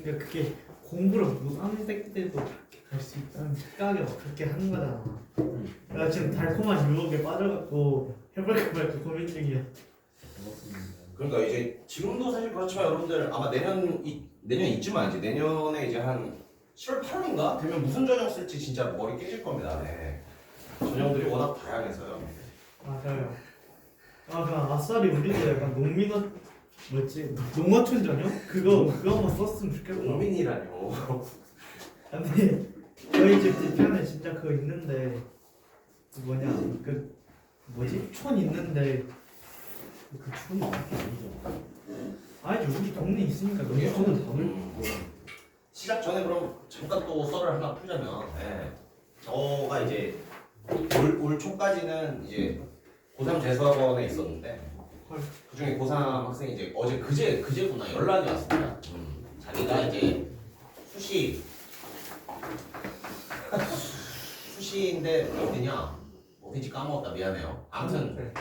그러니까 그게 공부를 못하는 때도 그렇게 갈 수 있다는 착각에 막 그렇게 하는 거잖아. 내가 지금 달콤한 유혹에 빠져갖고 해볼까 말까 고민 중이야. 그러니까 이제 지금도 사실 그렇지만 여러분들 아마 내년 있지만 이제 내년에 이제 한 10월 8월인가 되면 무슨 전형 쓸지 진짜 머리 깨질 겁니다. 네. 전형들이 워낙 다양해서요. 맞아요. 아 그냥 아싸리 우리도 약간 농민어 뭐였지? 농어촌 전형? 그거만 썼으면 좋겠다. 농민이라뇨. 근데 저희 집 뒤편에 진짜 그거 있는데 그 뭐냐 그 뭐지? 촌 있는데 그 촌이 어떻게 아니죠? 아니지 우리 동네 있으니까 그게 농어촌은 시작 전에 그럼 잠깐 또 썰을 하나 풀자면, 네. 저가 이제 올 초까지는 이제 고3 재수학원에 있었는데 그 중에 고3 학생이 이제 어제 그제구나 연락이 왔습니다. 자기가 이제 수시인데 어디지 까먹었다 미안해요. 아무튼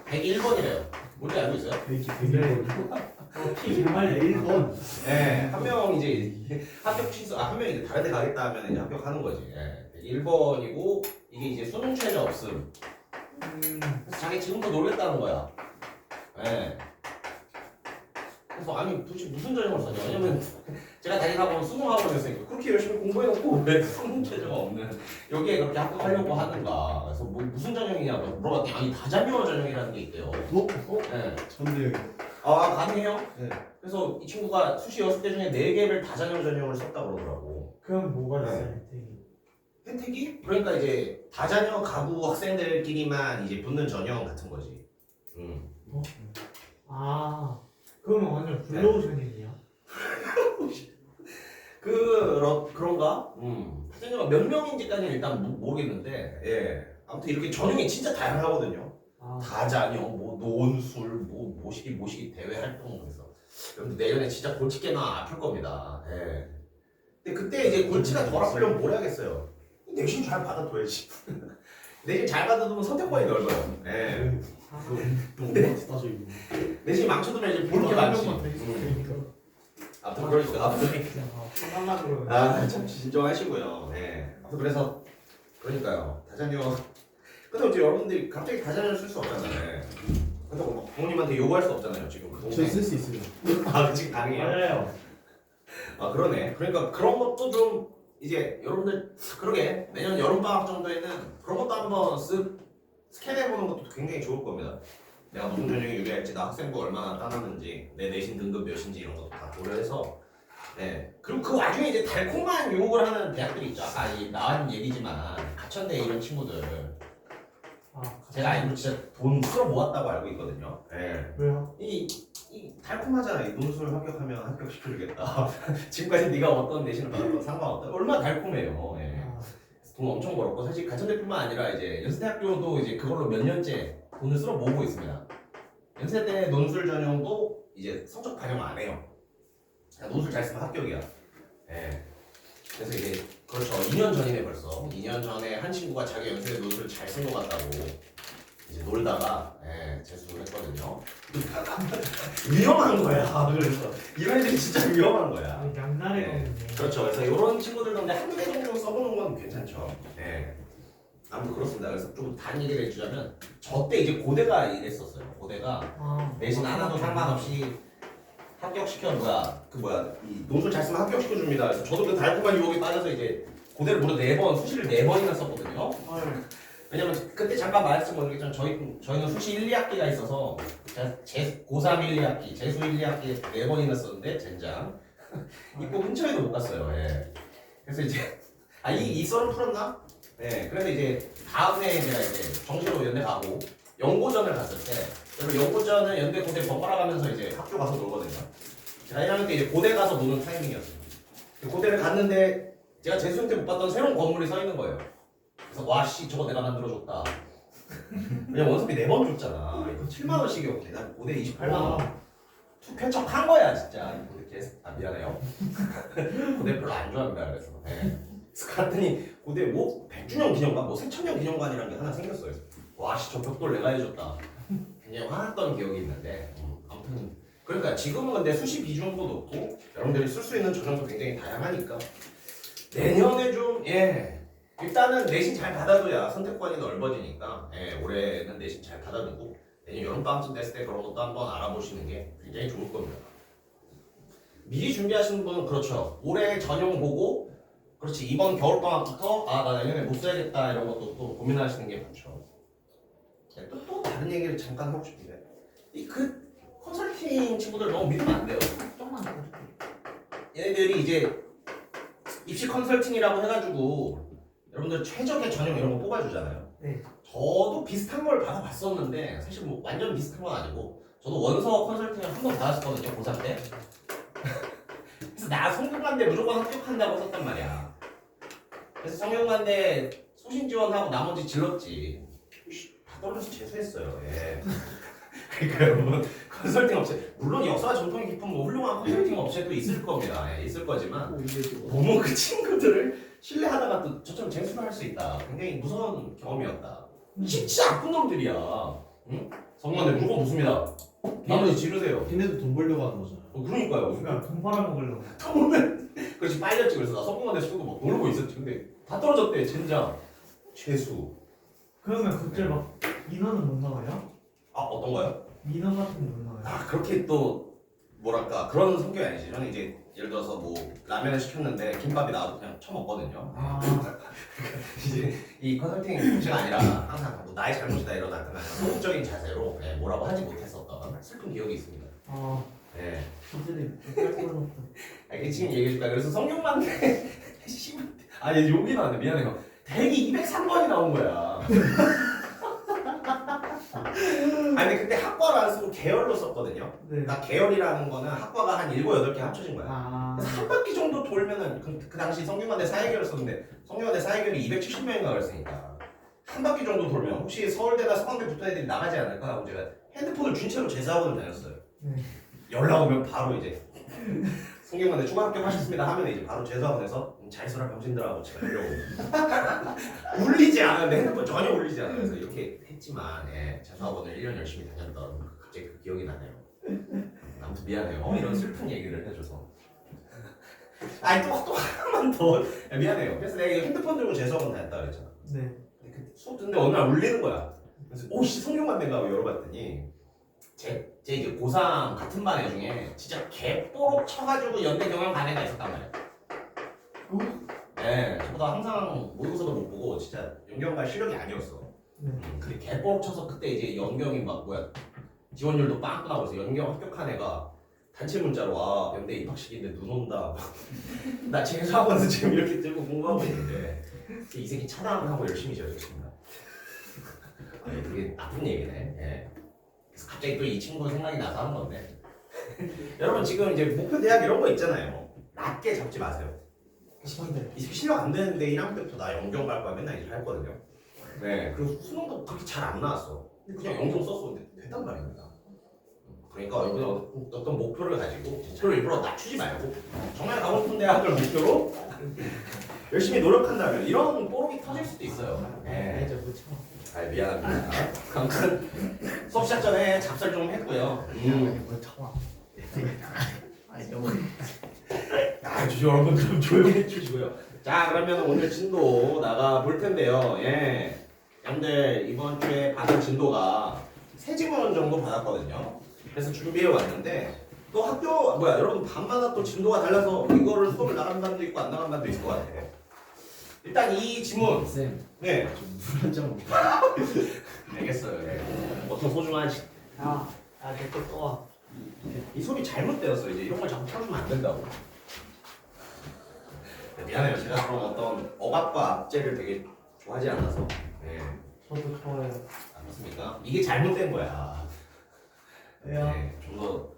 101번이래요. 뭔지 알고 있어요? 정말 1번. 네, 한 명 이제 합격 취소, 한 명이 이제 다른 데 가겠다 하면 이제 합격하는 거지. 네, 1번이고 이게 이제 수능 최저 없음. 그래서 자기 지금도 놀겠다는 거야. 네. 그래서 아니 도대체 무슨 전형을 썼냐? 왜냐면 제가 다니라고 수능 학원이었으니까 그렇게 열심히 공부해놓고 왜 수능 최저가 없는 여기에 그렇게 합격하려고 하는가? 그래서 뭐 무슨 전형이냐고 물어봤더니 아니 다자녀 전형이라는 게 있대요. 네. 전데요. 아 가능해요? 네. 그래서 이 친구가 수시 6개 중에 4개를 다자녀 전형을 썼다고 그러더라고. 그럼 뭐가 네. 있어요? 혜택이? 그러니까 이제 다자녀 가부 학생들끼리만 이제 붙는 전형 같은 거지. 아 그러면 완전 블루오션이네요. 그런가? 다자녀가 몇 명인지까지는 일단 모르겠는데, 예. 아무튼 이렇게 전형이 진짜 다양하거든요. 다자녀, 뭐 논술, 뭐 모시기 대회 활동 그래서 여러분들 내년에 진짜 골치 꽤나 아플 겁니다. 예. 근데 그때 이제 골치가 덜 아프려면 뭘 해야겠어요? 내신 잘 받아둬야지. 내신 잘 받아두면 선택권이 넓어요. 예. 따져 이거. 내신 망쳐두면 이제 볼 게 많지. 아무튼 그러니까 참 진정하시고요. 네. 아무튼 그래서 그러니까요. 다자녀. 근데 이제 여러분들이 갑자기 다자녀를 쓸 수 없잖아요. 근데 뭐 부모님한테 요구할 수 없잖아요. 지금 그 동네. 저쓸 수 있어요. 아 지금 가능해요? 맞아요. 아 그러네. 그러니까 그런 것도 좀 이제 여러분들 그러게 내년 여름 방학 정도에는 그런 것도 한번 스캔해보는 것도 굉장히 좋을 겁니다. 내가 무슨 전형이 유리할지, 나 학생부 얼마나 따놨는지, 내 내신 등급 몇인지 이런 것도 다 고려해서. 네. 그리고 그 와중에 이제 달콤한 유혹을 하는 대학들이 있죠. 아까 나온 얘기지만 가천대 이런 친구들 제가 알기로 진짜 돈 쓸어 모았다고 알고 있거든요. 네. 왜요? 이 달콤하잖아. 이 논술 합격하면 합격시켜주겠다. 지금까지 네가 어떤 내신을 받았던 상관없다. 얼마나 달콤해요. 예. 돈 엄청 벌었고 사실 가천대뿐만 아니라 이제 연세대학교도 이제 그걸로 몇 년째 돈을 쓸어 모으고 있습니다. 연세대 논술 전형도 이제 성적 반영 안 해요. 그냥 논술 잘 쓰면 합격이야. 예. 그래서 이제 그렇죠. 2년 전이네 벌써. 2년 전에 한 친구가 자기 연세대 논술 잘 쓴 것 같다고 이제 놀다가 재수를 했거든요. 위험한 거야. 그래서 이런 애들이 진짜 위험한 거야. 양날의 검이네. 그렇죠. 그래서 이런 친구들도 근데 한두 개 정도 써보는 건 괜찮죠. 네. 아무튼 그렇습니다. 그래서 좀 단 얘기를 해주자면 저 때 이제 고대가 이랬었어요. 고대가 내신 하나도 상관없이 합격시켜 이 논술 잘 쓰면 합격시켜 줍니다. 그래서 저도 그 달콤한 유혹에 빠져서 이제 고대를 무려 4번 수시를 4번이나 썼거든요. 왜냐면 그때 잠깐 말씀드렸지만 저희는 수시 1, 2학기가 있어서 고3 1, 2학기, 재수 1, 2학기에 4번이나 썼는데 젠장 입고 근처에도 못 갔어요. 예. 그래서 이제 이 썰은 풀었나? 네. 그래서 이제 다음에 제가 이제 정시로 연대 가고 연고전을 갔을 때 그리고 연고전은 연대 고대 번갈아 가면서 이제 학교 가서 놀거든요. 제가 1학년 때 이제 고대 가서 노는 타이밍이었어요. 고대를 갔는데 제가 재수생 때 못 봤던 새로운 건물이 서 있는 거예요. 그래서 와씨 저거 내가 만들어줬다. 왜냐면 원서비 4번 줬잖아. 이거 7만 원씩이었고 난 고대 28만 원. 투 쾌척한 거야 진짜. 미안해요. 고대 별로 안 좋아합니다. 그래서 그래서 갔더니 고대 뭐 100주년 기념관, 뭐 새천년 기념관이라는 게 하나 생겼어요. 와씨 저 벽돌 내가 해줬다. 굉장히 화났던 기억이 있는데 아무튼 그러니까 지금은 근데 수시 비중도 높고 여러분들이 쓸 수 있는 전형도 굉장히 다양하니까 내년에 좀 일단은 내신 잘 받아둬야 선택권이 넓어지니까 올해는 내신 잘 받아두고 내년 여름방학쯤 됐을 때 그런 것도 한번 알아보시는 게 굉장히 좋을 겁니다. 미리 준비하시는 분은 그렇죠. 올해 전형 보고 그렇지 이번 겨울방학부터 나 내년에 못 써야겠다 이런 것도 또 고민하시는 게 많죠. 또 다른 얘기를 잠깐 하고 싶은데 그 컨설팅 친구들 너무 믿으면 안 돼요. 좀만 더 줄게. 얘네들이 이제 입시 컨설팅이라고 해가지고 여러분들 최적의 전형 이런 거 뽑아주잖아요. 네. 저도 비슷한 걸 받아봤었는데 사실 뭐 완전 비슷한 건 아니고 저도 원서 컨설팅을 한 번 받았었거든요 고3 때. 그래서 나 성균관대 무조건 합격한다고 썼단 말이야. 그래서 성균관대 소신 지원하고 나머지 질렀지. 다 떨어져서 재수했어요. 그러니까 여러분 컨설팅 업체 물론 역사와 전통이 깊은 뭐 훌륭한 컨설팅 업체도 있을 겁니다. 있을 거지만 너무 그 친구들을 신뢰하다가 또 저처럼 재수를 할 수 있다. 굉장히 무서운 경험이었다. 진짜 나쁜 놈들이야. 응? 성관대 무조건 웃습니다. 나머지 지르세요. 걔네도 돈 벌려고 하는 거잖아. 그러니까요. 그러니까 돈 빨아먹으려고. 처음엔 그렇지 빨렸지. 그래서 나 성공관대 친구 막 놀고 있었지. 근데 다 떨어졌대. 젠장. 재수. 그러면 그때 막 민원은 못 나와요? 어떤 거요? 민원 같은 거 못 나와요? 그렇게 또 뭐랄까 그런 성격이 아니지. 저는 이제 예를 들어서 뭐 라면을 시켰는데 김밥이 나와도 그냥 처먹거든요. 이제 이 컨설팅 문제가 아니라 항상 뭐 나의 잘못이다 이런 어떤 소극적인 자세로 뭐라고 하지 못했었던 슬픈 기억이 있습니다. 네. 이들이 어쩔 수가 없어. 이게 지금 얘기해줄까? 그래서 성균관대 얘 욕이 나왔네. 미안해요. 대기 203번이 나온 거야. 근데 그때 학과를 안 쓰고 계열로 썼거든요. 네. 그러니까 계열이라는 거는 학과가 한 7, 8개 합쳐진 거야. 그래서 한 바퀴 정도 돌면은 그 당시 성균관대 사회계열 썼는데 성균관대 사회계열이 270명인가 그랬으니까 한 바퀴 정도 돌면 혹시 서울대나 서강대 붙은 애들이 나가지 않을까 하고 제가 핸드폰을 준 채로 재수학원을 다녔어요. 네. 연락 오면 바로 이제 성균관대 추가 합격하셨습니다 하면 이제 바로 재수학원에서 잘 써라 병신들하고 제가 이러고 울리지 않았는데 핸드폰 전혀 울리지 않아요. 그래서 이렇게 했지만 재수학원을 1년 열심히 다녔던 갑자기 그 기억이 나네요. 아무튼 미안해요. 이런 슬픈 얘기를 해줘서. 또 하나만 더 미안해요. 그래서 내가 이거 핸드폰 들고 재수학원 다녔다 그랬잖아. 네. 근데 수업 듣는데 어느 날 울리는 거야. 그래서 오씨 성균관대인가 하고 열어봤더니 제 이제 고3 같은 반 애 중에 진짜 개뽀록 쳐가지고 연대 경영 반 애가 있었단 말이야. 저보다 항상 모의고사도 못 보고 진짜 연경갈 실력이 아니었어. 근데 개뽀록 쳐서 그때 이제 연경이 막 지원율도 빵꾸 나고 그래서 연경 합격한 애가 단체 문자로 연대 입학식인데 눈 온다. 나 재수학원에서 지금 이렇게 들고 공부하고 있는데 이 새끼 차단하고 열심히 지어야겠습니다. 되게 나쁜 얘기네. 그래서 갑자기 또 이 친구 생각이 나서 하는 건데 여러분 지금 이제 목표 대학 이런 거 있잖아요. 낮게 잡지 마세요. 이 새끼 실력 안 되는데 1학년 때부터 나 연경 갈 거야 맨날 이렇게 했거든요. 그리고 수능도 그렇게 잘 안 나왔어. 그냥 연경 썼었는데 됐단 말입니다. 그러니까 여러분 어떤 목표를 가지고 목표를 일부러 낮추지 말고 정말 가고 싶은 대학을 목표로 열심히 노력한다면 이런 뽀록이 터질 수도 있어요. 이제 못 참아. 미안합니다. 아무튼 수업 시작 전에 잡설 좀 했고요. 못 참아. 주시 여러분 좀 조용히 해주시고요. 자 그러면 오늘 진도 나가 볼 텐데요. 여러분들 이번 주에 받은 진도가 3지문 정도 받았거든요. 그래서 준비해 왔는데 또 여러분 반마다 또 진도가 달라서 이거를 수업을 나간 반도 있고 안 나간 반도 있을 것 같아요. 일단 이 지문 쌤, 물한 잔 먹자. 알겠어요. 어떤 소중한 내거 또 와. 이 소리 잘못되었어. 이제 이런 걸 자꾸 틀어주면 안 된다고. 미안해요. 제가 그런 어떤 억압과 압제를 되게 좋아하지 않아서. 저도 좋아해요. 맞습니까? 이게 잘못된 거야. 왜요? 좀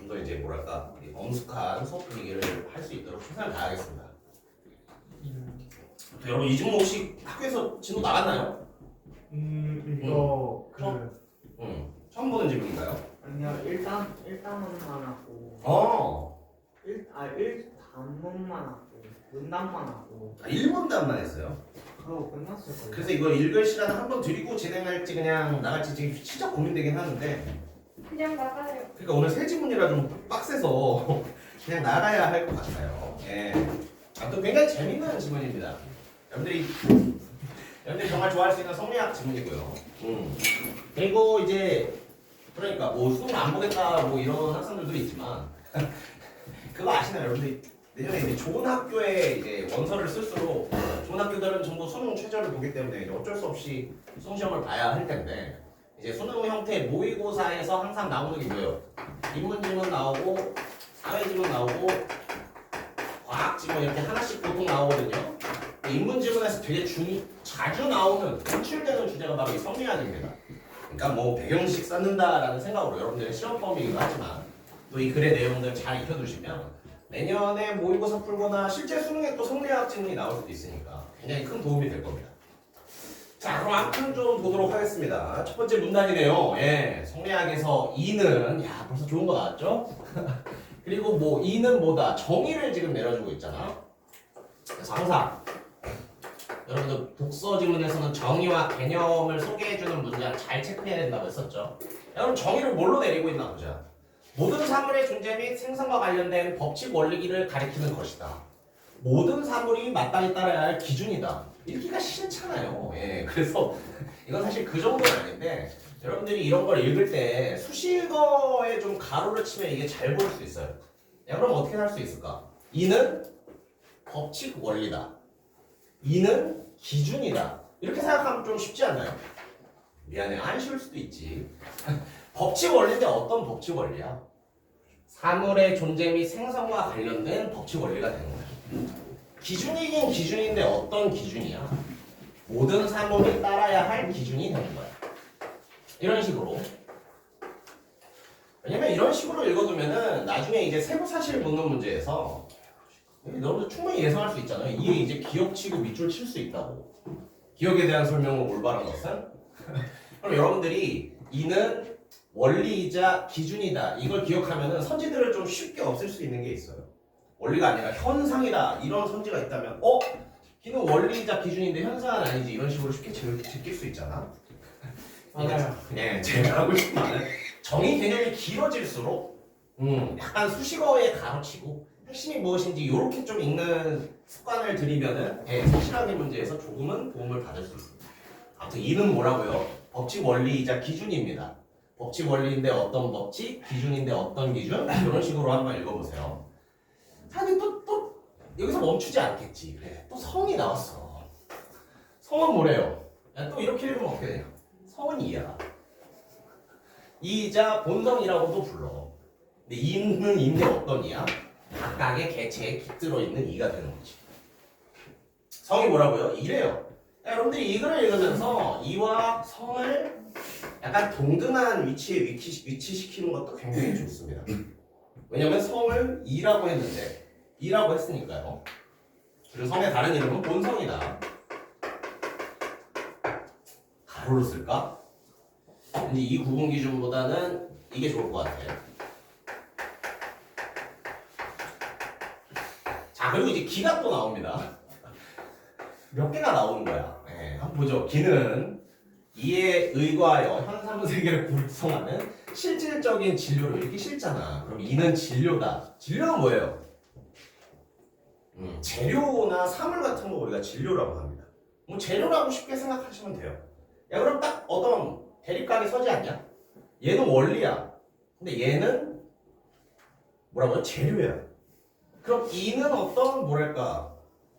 더 이제 뭐랄까 엄숙한 수업 분위기를 할 수 있도록 최선을 다하겠습니다. 여러분 이 종목 혹시 학교에서 진도 나갔나요? 이거 처음 보는 질문인가요? 아니요, 일단문만 하고 1단문만 하고 문단만 하고 1문단만 했어요. 그러고 끝났을 거예요. 그래서 이거 읽을 시간 한 번 드리고 진행할지 그냥 나갈지 지금 진짜 고민되긴 하는데 그냥 나가요. 그러니까 오늘 새 지문이라 좀 빡세서 그냥 나가야 할 것 같아요. 예. 아무튼 굉장히 재밌는 지문입니다. 여러분들이 정말 좋아할 수 있는 성리학 지문이고요. 그리고 이제 그러니까 뭐 수능 안 보겠다 뭐 이런 학생들도 있지만 그거 아시나요, 여러분들? 내년에 이제 좋은 학교에 이제 원서를 쓸수록 좋은 학교들은 전부 수능 최저를 보기 때문에 이제 어쩔 수 없이 수능 시험을 봐야 할 텐데 이제 수능 형태 모의고사에서 항상 나오는 게 뭐예요? 인문 지문 나오고 사회 지문 나오고 과학 지문 이렇게 하나씩 보통 나오거든요. 인문 지문에서 되게 자주 나오는 연출되는 주제가 바로 이 성리학입니다. 그러니까 뭐 배경식 쌓는다라는 생각으로 여러분들의 시험 범위이기도 하지만 또 이 글의 내용들 잘 익혀두시면 내년에 모의고사 풀거나 실제 수능에 또 성리학 지문이 나올 수도 있으니까 굉장히 큰 도움이 될 겁니다. 자, 그럼 앞으로 좀 보도록 하겠습니다. 첫 번째 문단이네요. 예, 성리학에서 이는 야 벌써 좋은 거 나왔죠? 그리고 뭐 이는 뭐다 정의를 지금 내려주고 있잖아. 그래서 항상 여러분들 독서 지문에서는 정의와 개념을 소개해주는 문장 잘 체크해야 된다고 했었죠. 여러분 정의를 뭘로 내리고 있나 보자. 모든 사물의 존재 및 생성과 관련된 법칙 원리기를 가리키는 것이다. 모든 사물이 마땅히 따라야 할 기준이다. 읽기가 싫잖아요. 예, 그래서 이건 사실 그 정도는 아닌데 여러분들이 이런 걸 읽을 때 수식어에 좀 가로를 치면 이게 잘 보일 수 있어요. 야, 그럼 어떻게 할 수 있을까? 이는 법칙 원리다. 이는 기준이다. 이렇게 생각하면 좀 쉽지 않나요? 미안해, 안 쉬울 수도 있지. 법칙 원리인데 어떤 법칙 원리야? 사물의 존재 및 생성과 관련된 법칙 원리가 되는 거야. 기준이긴 기준인데 어떤 기준이야? 모든 사물이 따라야 할 기준이 되는 거야. 이런 식으로. 왜냐면 이런 식으로 읽어두면은 나중에 이제 세부사실 묻는 문제에서 여러분들 충분히 예상할 수 있잖아요. 이게 이제 기억치고 밑줄 칠 수 있다고. 기억에 대한 설명은 올바른 것은? 그럼 여러분들이 이는 원리이자 기준이다. 이걸 기억하면은 선지들을 좀 쉽게 없앨 수 있는 게 있어요. 원리가 아니라 현상이다. 이런 선지가 있다면 이는 원리이자 기준인데 현상은 아니지. 이런 식으로 쉽게 제낄 수 있잖아. 맞아요. 네, 제가 하고 싶은 말은 정의 개념이 길어질수록 약간 수식어에 가로치고 핵심이 무엇인지 이렇게 좀 읽는 습관을 들이면은 성실하게 문제에서 조금은 도움을 받을 수 있습니다. 아무튼 이는 뭐라고요? 법칙 원리이자 기준입니다. 법칙 원리인데 어떤 법칙, 기준인데 어떤 기준 이런 식으로 한번 읽어보세요. 사실 또 여기서 멈추지 않겠지. 그래. 또 성이 나왔어. 성은 뭐래요? 야, 또 이렇게 읽으면 어떻게 돼요? 성은 이야. 이자 본성이라고도 불러. 근데 이는 인데 어떤 이야? 각각의 개체에 깃들어 있는 이가 되는 거지. 성이 뭐라고요? 이래요. 여러분들이 이 글을 읽으면서 이와 성을 약간 동등한 위치에 위치시키는 것도 굉장히 좋습니다. 왜냐면 성을 이라고 했는데 이라고 했으니까요. 그리고 성의 다른 이름은 본성이다. 가로로 쓸까? 왠지 이 구분 기준보다는 이게 좋을 것 같아요. 자, 그리고 이제 기가 또 나옵니다. 몇 개가 나오는 거야. 네, 한번 보죠. 기는 이에 의거하여 현상 세계를 구성하는 실질적인 진료를 이렇게 실잖아. 그럼 이는 진료다. 진료는 뭐예요? 재료나 사물 같은 거 우리가 진료라고 합니다. 뭐 재료라고 쉽게 생각하시면 돼요. 야, 그럼 딱 어떤 대립각이 서지 않냐? 얘는 원리야. 근데 얘는 뭐라고요? 재료야. 그럼 이는 어떤 뭐랄까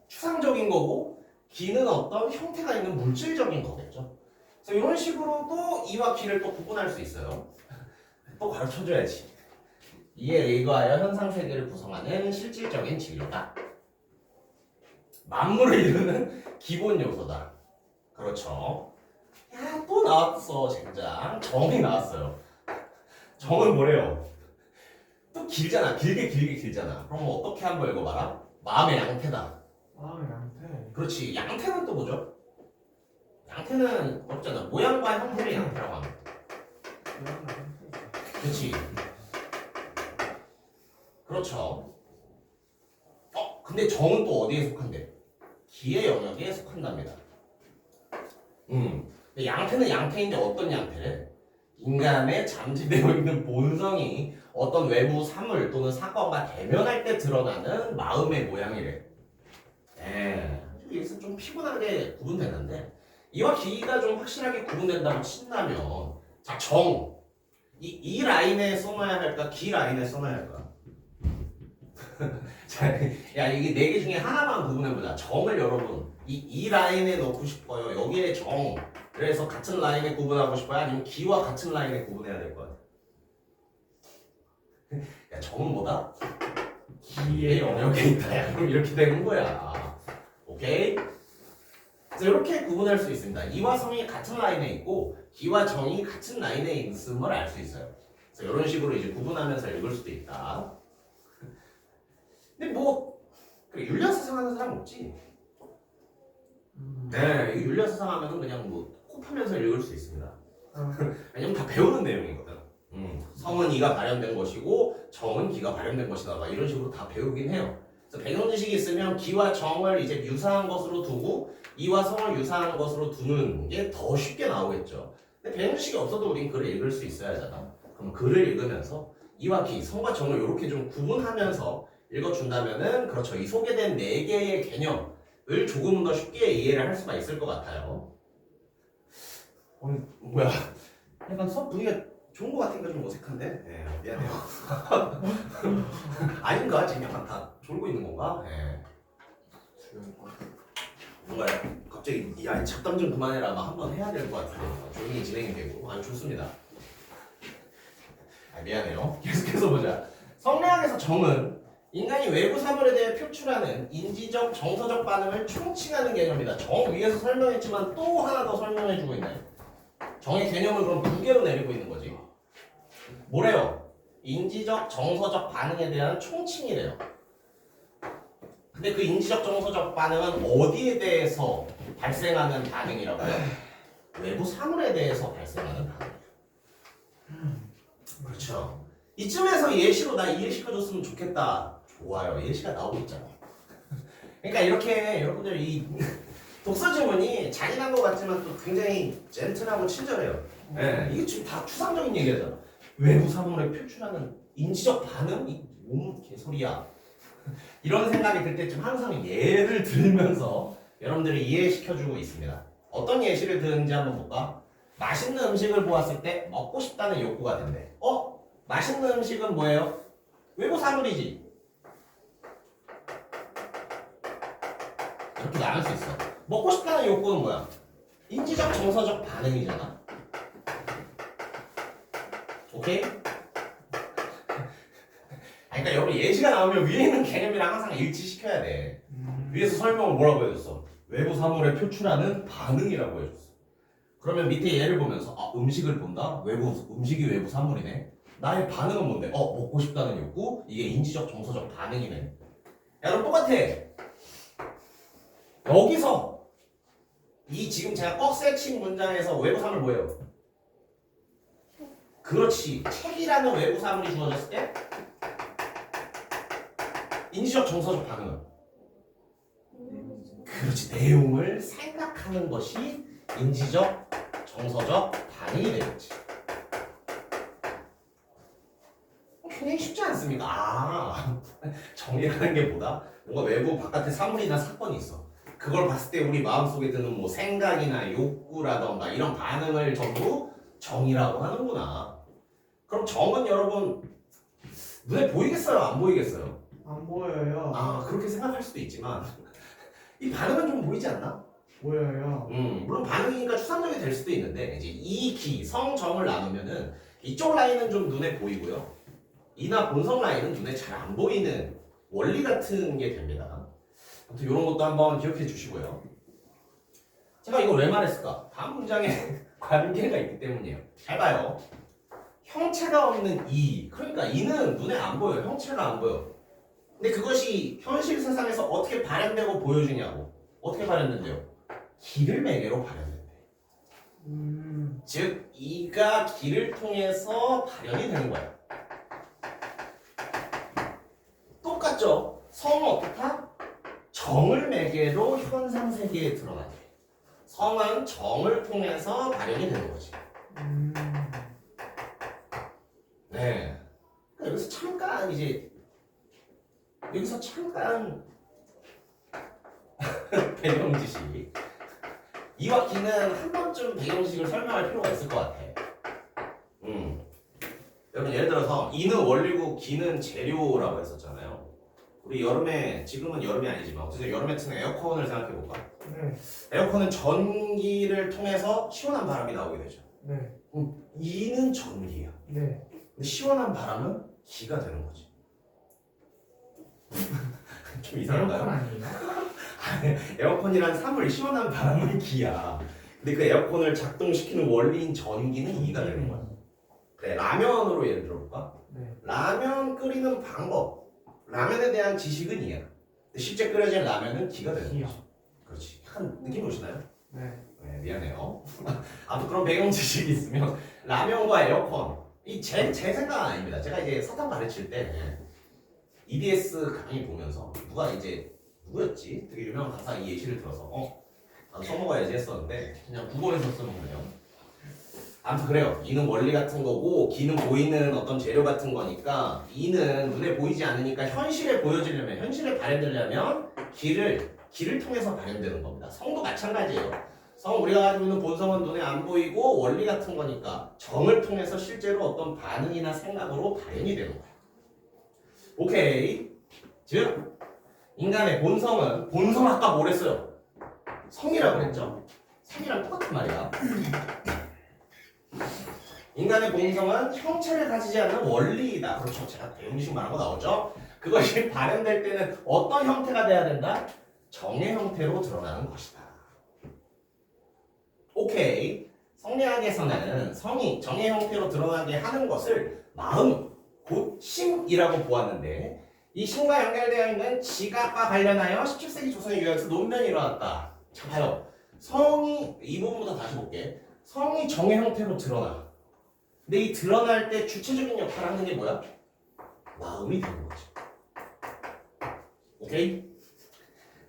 추상적인 거고 기는 어떤 형태가 있는 물질적인 거겠죠. 그래서 이런 식으로 또 이와 기를 또 구분할 수 있어요. 또 가르쳐줘야지. 이에 의거하여 현상 세계를 구성하는 실질적인 진료다. 만물을 이루는 기본 요소다. 그렇죠. 야, 또 나왔어, 젠장. 정이 나왔어요. 정은 뭐래요? 또 길잖아. 길게 길잖아. 그럼 어떻게 한번 읽어봐라. 마음의 양태다. 마음의 양태. 그렇지. 양태는 또 뭐죠? 양태는 없잖아. 모양과 형태를 양태라고 합니다. 그렇지. 그렇죠. 근데 정은 또 어디에 속한대? 기의 영역에 속한답니다. 근데 양태는 양태인데 어떤 양태래? 인간의 잠재되어 있는 본성이 어떤 외부 사물 또는 사건과 대면할 때 드러나는 마음의 모양이래. 예, 여기서 좀 피곤하게 구분되는데 이와 기가 좀 확실하게 구분된다고 친다면 자, 이 라인에 써놔야 할까? 기 라인에 써놔야 할까? 자, 야, 이게 네 개 중에 하나만 구분해보자. 정을 여러분 이 라인에 넣고 싶어요. 여기에 정. 그래서 같은 라인에 구분하고 싶어요? 아니면 기와 같은 라인에 구분해야 될 것 같아? 야, 정은 뭐다? 기의 영역에 있다. 야, 그럼 이렇게 되는 거야. 오케이? 그래서 이렇게 구분할 수 있습니다. 이와 성이 같은 라인에 있고 기와 정이 같은 라인에 있음을 알 수 있어요. 그래서 이런 식으로 이제 구분하면서 읽을 수도 있다. 근데 뭐 그래, 율리아스상 하는 사람 없지? 네, 이 율리아스상 하면은 그냥 뭐 곱하면서 읽을 수 있습니다. 왜냐면 다 배우는 내용이거든. 성은 이가 발현된 것이고 정은 기가 발현된 것이다. 막 이런 식으로 다 배우긴 해요. 그래서 배경 지식이 있으면 기와 정을 이제 유사한 것으로 두고 이와 성을 유사한 것으로 두는 게 더 쉽게 나오겠죠. 근데 배경 지식이 없어도 우린 글을 읽을 수 있어야 하잖아. 그럼 글을 읽으면서 이와 기, 성과 정을 이렇게 좀 구분하면서 읽어준다면은 그렇죠. 이 소개된 네 개의 개념을 조금 더 쉽게 이해를 할 수가 있을 것 같아요. 뭐야? 약간 수업 분위기가 좋은 것 같으니까 좀 어색한데? 네, 미안해요. 아닌가? 지금 약간 다 졸고 있는 건가? 네. 뭔가 갑자기 야 잡담 좀 그만해라 막 한번 해야 될 것 같은데 조용히 진행이 되고 아주 좋습니다. 미안해요. 계속해서 보자. 성리학에서 정은 인간이 외부 사물에 대해 표출하는 인지적, 정서적 반응을 총칭하는 개념이다. 정 위에서 설명했지만 또 하나 더 설명해주고 있네. 정의 개념을 그럼 두 개로 내리고 있는 거지. 뭐래요? 인지적, 정서적 반응에 대한 총칭이래요. 근데 그 인지적, 정서적 반응은 어디에 대해서 발생하는 반응이라고요? 외부 사물에 대해서 발생하는 반응이에요. 그렇죠. 이쯤에서 예시로 나 이해시켜줬으면 좋겠다. 좋아요. 예시가 나오고 있잖아. 그러니까 이렇게 여러분들 이 독서 지문이 잔인한 것 같지만 또 굉장히 젠틀하고 친절해요. 네, 이게 지금 다 추상적인 얘기잖아. 외부 사물에 표출하는 인지적 반응? 이 뭔 개소리야. 이런 생각이 들 때쯤 항상 예를 들면서 여러분들이 이해시켜주고 있습니다. 어떤 예시를 드는지 한번 볼까? 맛있는 음식을 보았을 때 먹고 싶다는 욕구가 든대. 맛있는 음식은 뭐예요? 외부 사물이지. 이렇게 나눌 수 있어. 먹고 싶다는 욕구는 뭐야? 인지적, 정서적 반응이잖아. 오케이? 그러니까 여러분 예시가 나오면 위에 있는 개념이랑 항상 일치시켜야 돼. 위에서 설명을 뭐라고 해줬어? 외부 사물에 표출하는 반응이라고 해줬어. 그러면 밑에 예를 보면서 음식을 본다? 음식이 외부 사물이네. 나의 반응은 뭔데? 먹고 싶다는 욕구? 이게 인지적, 정서적 반응이네. 야, 그럼 똑같아. 여기서 이 지금 제가 꺽쇠친 문장에서 외부 사물 뭐예요? 그렇지. 책이라는 외부 사물이 주어졌을 때 인지적, 정서적 반응은 그렇지. 내용을 생각하는 것이 인지적, 정서적 반응이 되겠지. 굉장히 쉽지 않습니까? 정의라는 게 뭐다? 뭔가 외부 바깥에 사물이나 사건이 있어. 그걸 봤을 때 우리 마음속에 드는 뭐 생각이나 욕구라던가 이런 반응을 전부 정이라고 하는구나. 그럼 정은 여러분 눈에 보이겠어요? 안 보이겠어요? 안 보여요. 그렇게 생각할 수도 있지만 이 반응은 좀 보이지 않나? 보여요. 물론 반응이니까 추상적이 될 수도 있는데 이제 이 기, 성, 정을 나누면은 이쪽 라인은 좀 눈에 보이고요. 이나 본성 라인은 눈에 잘 안 보이는 원리 같은 게 됩니다. 아무튼 이런 것도 한번 기억해 주시고요. 제가 이걸 왜 말했을까? 다음 문장에 관계가 있기 때문이에요. 잘 봐요. 형체가 없는 이, 그러니까 이는 눈에 안 보여요. 형체가 안 보여. 근데 그것이 현실 세상에서 어떻게 발현되고 보여주냐고. 어떻게 발현된대요? 기를 매개로 발현된대. 즉 이가 기를 통해서 발현이 되는 거예요. 똑같죠? 성은 어떻다? 정을 매개로 현상 세계에 드러나게. 성은 정을 통해서 발현이 되는 거지. 잠깐 이제 여기서 잠깐 배경 지식. 이와 기는 한 번쯤 배경 지식을 설명할 필요가 있을 것 같아. 여러분 예를 들어서 이는 원리고 기는 재료라고 했었잖아요. 우리 여름에 지금은 여름이 아니지만 어쨌든 여름에 트는 에어컨을 생각해 볼까? 네. 에어컨은 전기를 통해서 시원한 바람이 나오게 되죠. 네. 이는 전기야. 네. 근데 시원한 바람은 기가 되는 거지. 좀 에어컨 이상한가요? 아니에요? 에어컨이란 사물, 시원한 바람은 기야. 근데 그 에어컨을 작동시키는 원리인 전기는 이가 되는 거야. 그래, 라면으로 예를 들어볼까? 네. 라면 끓이는 방법, 라면에 대한 지식은 이야. 근데 실제 끓여진 라면은 기가 되는 기야. 거지. 그렇지. 약간 느낌 오시나요? 네. 네, 미안해요. 아무튼 그런 배경 지식이 있으면 라면과 에어컨 제 생각은 아닙니다. 제가 이제 사탕 가르칠 때 EBS 강의 보면서 누구였지? 되게 유명한 강사 이 예시를 들어서 나도 써먹어야지 했었는데 그냥 국어에서 써먹네요. 아무튼 그래요. 이는 원리 같은 거고 기는 보이는 어떤 재료 같은 거니까 이는 눈에 보이지 않으니까 현실에 보여지려면 현실에 발현되려면 기를 통해서 발현되는 겁니다. 성도 마찬가지예요. 성 우리가 가지고 있는 본성은 눈에 안 보이고 원리 같은 거니까 정을 통해서 실제로 어떤 반응이나 생각으로 발현이 되는 거야. 오케이. 즉 인간의 본성 아까 뭐랬어요? 성이라고 그랬죠? 성이랑 똑같은 말이야. 인간의 본성은 형체를 가지지 않는 원리이다. 그렇죠. 제가 배움식 말한 거 나오죠? 그것이 발현될 때는 어떤 형태가 돼야 된다? 정의 형태로 드러나는 것이다. 오케이. 성리학에서는 성이 정의 형태로 드러나게 하는 것을 마음, 곧 심이라고 보았는데 이 심과 연결되어 있는 지각과 관련하여 17세기 조선의 유학에서 논면이 일어났다. 자 봐요. 성이 이 부분부터 다시 볼게. 성이 정의 형태로 드러나. 근데 이 드러날 때 주체적인 역할을 하는 게 뭐야? 마음이 되는 거지. 오케이?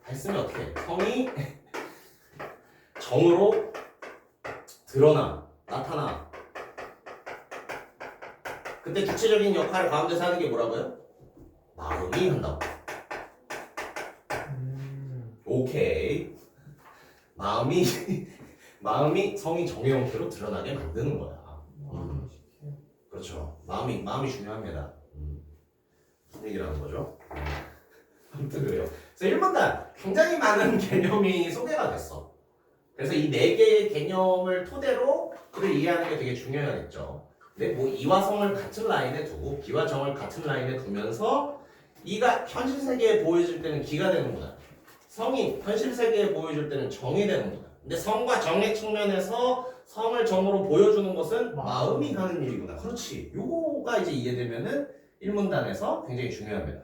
다 했으면 어떻게 해? 성이 정으로 나타나. 그때 주체적인 역할을 가운데서 하는 게 뭐라고요? 마음이 한다고. 오케이. 마음이 성이 정의 형태로 드러나게 만드는 거야. 그렇죠. 마음이 중요합니다. 무슨 얘기를 하는 거죠? 아무튼 그래요. 그래서 1분단 굉장히 많은 개념이 소개가 됐어. 그래서 이 4개의 개념을 토대로 그를 이해하는 게 되게 중요하겠죠. 근데 뭐 이와 성을 같은 라인에 두고 기와 정을 같은 라인에 두면서 이가 현실 세계에 보여줄 때는 기가 되는구나. 성이 현실 세계에 보여줄 때는 정이 되는구나. 근데 성과 정의 측면에서 성을 정으로 보여주는 것은 마음이 하는 일이구나. 그렇지. 요거가 이제 이해되면은 1문단에서 굉장히 중요합니다.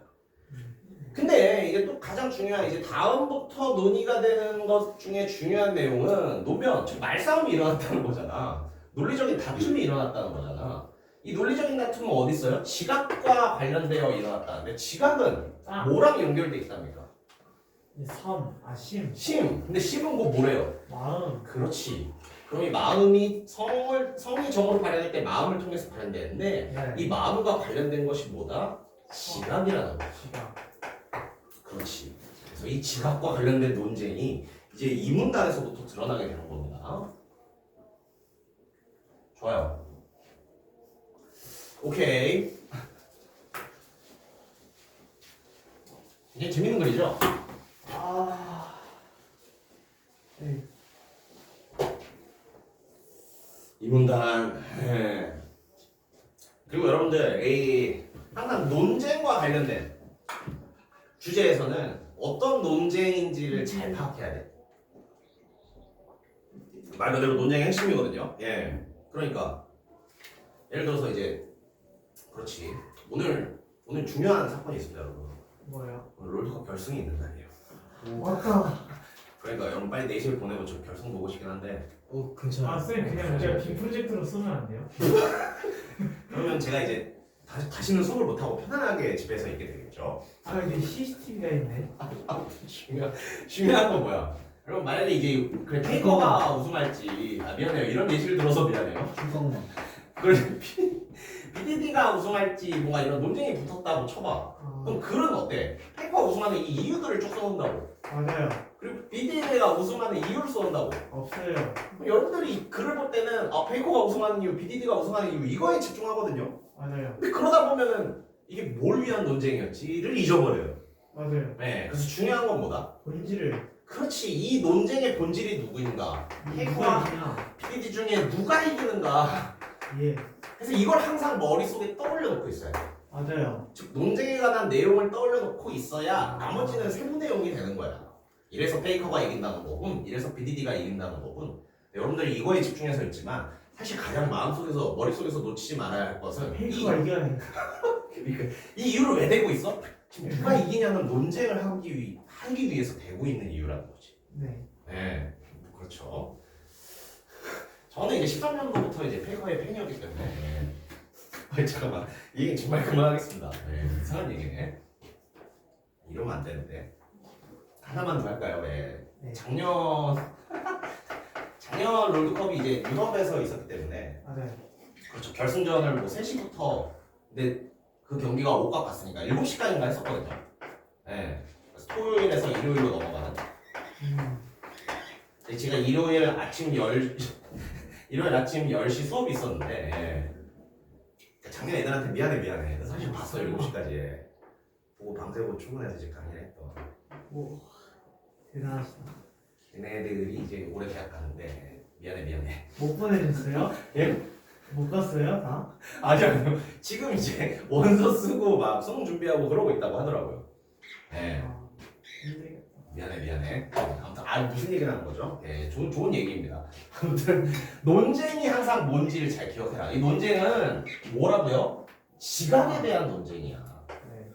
근데 이게 또 가장 중요한 이제 다음부터 논의가 되는 것 중에 중요한 내용은 노면, 즉 말싸움이 일어났다는 거잖아. 논리적인 다툼이 일어났다는 거잖아. 이 논리적인 다툼은 어디 있어요? 지각과 관련되어 일어났다는데 지각은 뭐랑 연결돼 있답니까? 심. 근데 심은 뭐래요? 마음. 그렇지. 그럼 이 마음이 성이 정으로 발현될 때 마음을 통해서 발현되는데 네. 이 마음과 관련된 것이 뭐다? 지각이라는 거야. 지각. 그렇지. 그래서 이 지각과 관련된 논쟁이 이제 이 문단에서부터 드러나게 되는 겁니다. 좋아요. 오케이. 이게 재밌는 글이죠? 네. 이 문단. 그리고 여러분들 항상 논쟁과 관련된 주제에서는 어떤 논쟁인지를 잘 파악해야 돼. 말 그대로 논쟁의 핵심이거든요. 예. 그러니까 예를 들어서 이제 그렇지. 오늘 중요한 사건이 있습니다, 여러분. 뭐야? 오늘 롤드컵 결승이 있는 날이에요. 맞다. 그러니까 여러분 빨리 4시를 보내고 저 결승 보고 싶긴 한데 괜찮아. 쌤 그냥 제가 빔 프로젝트로 쓰면 안 돼요? 그러면 제가 이제 다시는 수업을 못하고 편안하게 집에서 있게 되겠죠. 이게 CCTV가 있네. 중요한 건 뭐야? 여러분 만약에 이제 그래 페이커가 우승할지 미안해요. 이런 예시를 들어서 미안해요. 잠깐만. 그걸 BDD가 우승할지 뭔가 이런 논쟁이 붙었다고 쳐봐. 그럼 글은 어때? 페이커가 우승하는 이 이유들을 쭉 써온다고. 맞아요. 그리고 BDD가 우승하는 이유를 써온다고. 없어요. 그럼 여러분들이 글을 볼 때는 페이커가 우승하는 이유, BDD가 우승하는 이유 이거에 집중하거든요. 맞아요. 근데 그러다 보면은 이게 뭘 위한 논쟁이었지를 잊어버려요. 맞아요. 네, 그래서 중요한 건 뭐다? 본질을 그렇지, 이 논쟁의 본질이 누구인가? 페이커와 누구냐? BDD 중에 누가 이기는가? 예. 그래서 이걸 항상 머릿속에 떠올려 놓고 있어야 돼. 맞아요. 즉 논쟁에 관한 내용을 떠올려 놓고 있어야 나머지는 세부 내용이 되는 거야. 이래서 페이커가 이긴다는 거군, 이래서 BDD가 이긴다는 거군. 여러분들이 이거에 집중해서 있지만 사실 가장 마음속에서 머릿속에서 놓치지 말아야 할 것은 페이커가 이겨야 돼. 이 이유를 왜 대고 있어? 지금 누가 이기냐는 논쟁을 하기 위해서 대고 있는 이유라는 거지. 네. 네, 그렇죠. 저는 이제 13년도부터 이제 페이커의 팬이었기 때문에 잠깐만, 이 얘기 정말 그만하겠습니다. 네, 이상한 얘기네. 이러면 안 되는데 하나만 더 할까요? 네. 네. 작년 롤드컵이 이제 유럽에서 있었기 때문에 맞아요. 그렇죠. 결승전을 뭐 3시부터 근데 그 경기가 오가 갔으니까 7시까지인가 했었거든요. 네. 그래서 토요일에서 일요일로 넘어가는. 근데 제가 일요일 아침 10시 수업이 있었는데 작년 애들한테 미안해. 사실 봤어 7시까지. 보고 밤새고 출근해서 이제 강의를 했던. 오. 대단하시다. 걔네들이 이제 올해 대학 가는데 미안해. 못 보내줬어요? 예? 못 갔어요? 다? 아니요. 지금 이제 원서 쓰고 막 수능 준비하고 그러고 있다고 하더라고요. 네. 아, 힘들겠다. 미안해. 아무튼 무슨 얘기를 하는 거죠? 네, 좋은 얘기입니다. 아무튼 논쟁이 항상 뭔지를 잘 기억해라. 이 논쟁은 뭐라고요? 지각에 대한 논쟁이야. 네.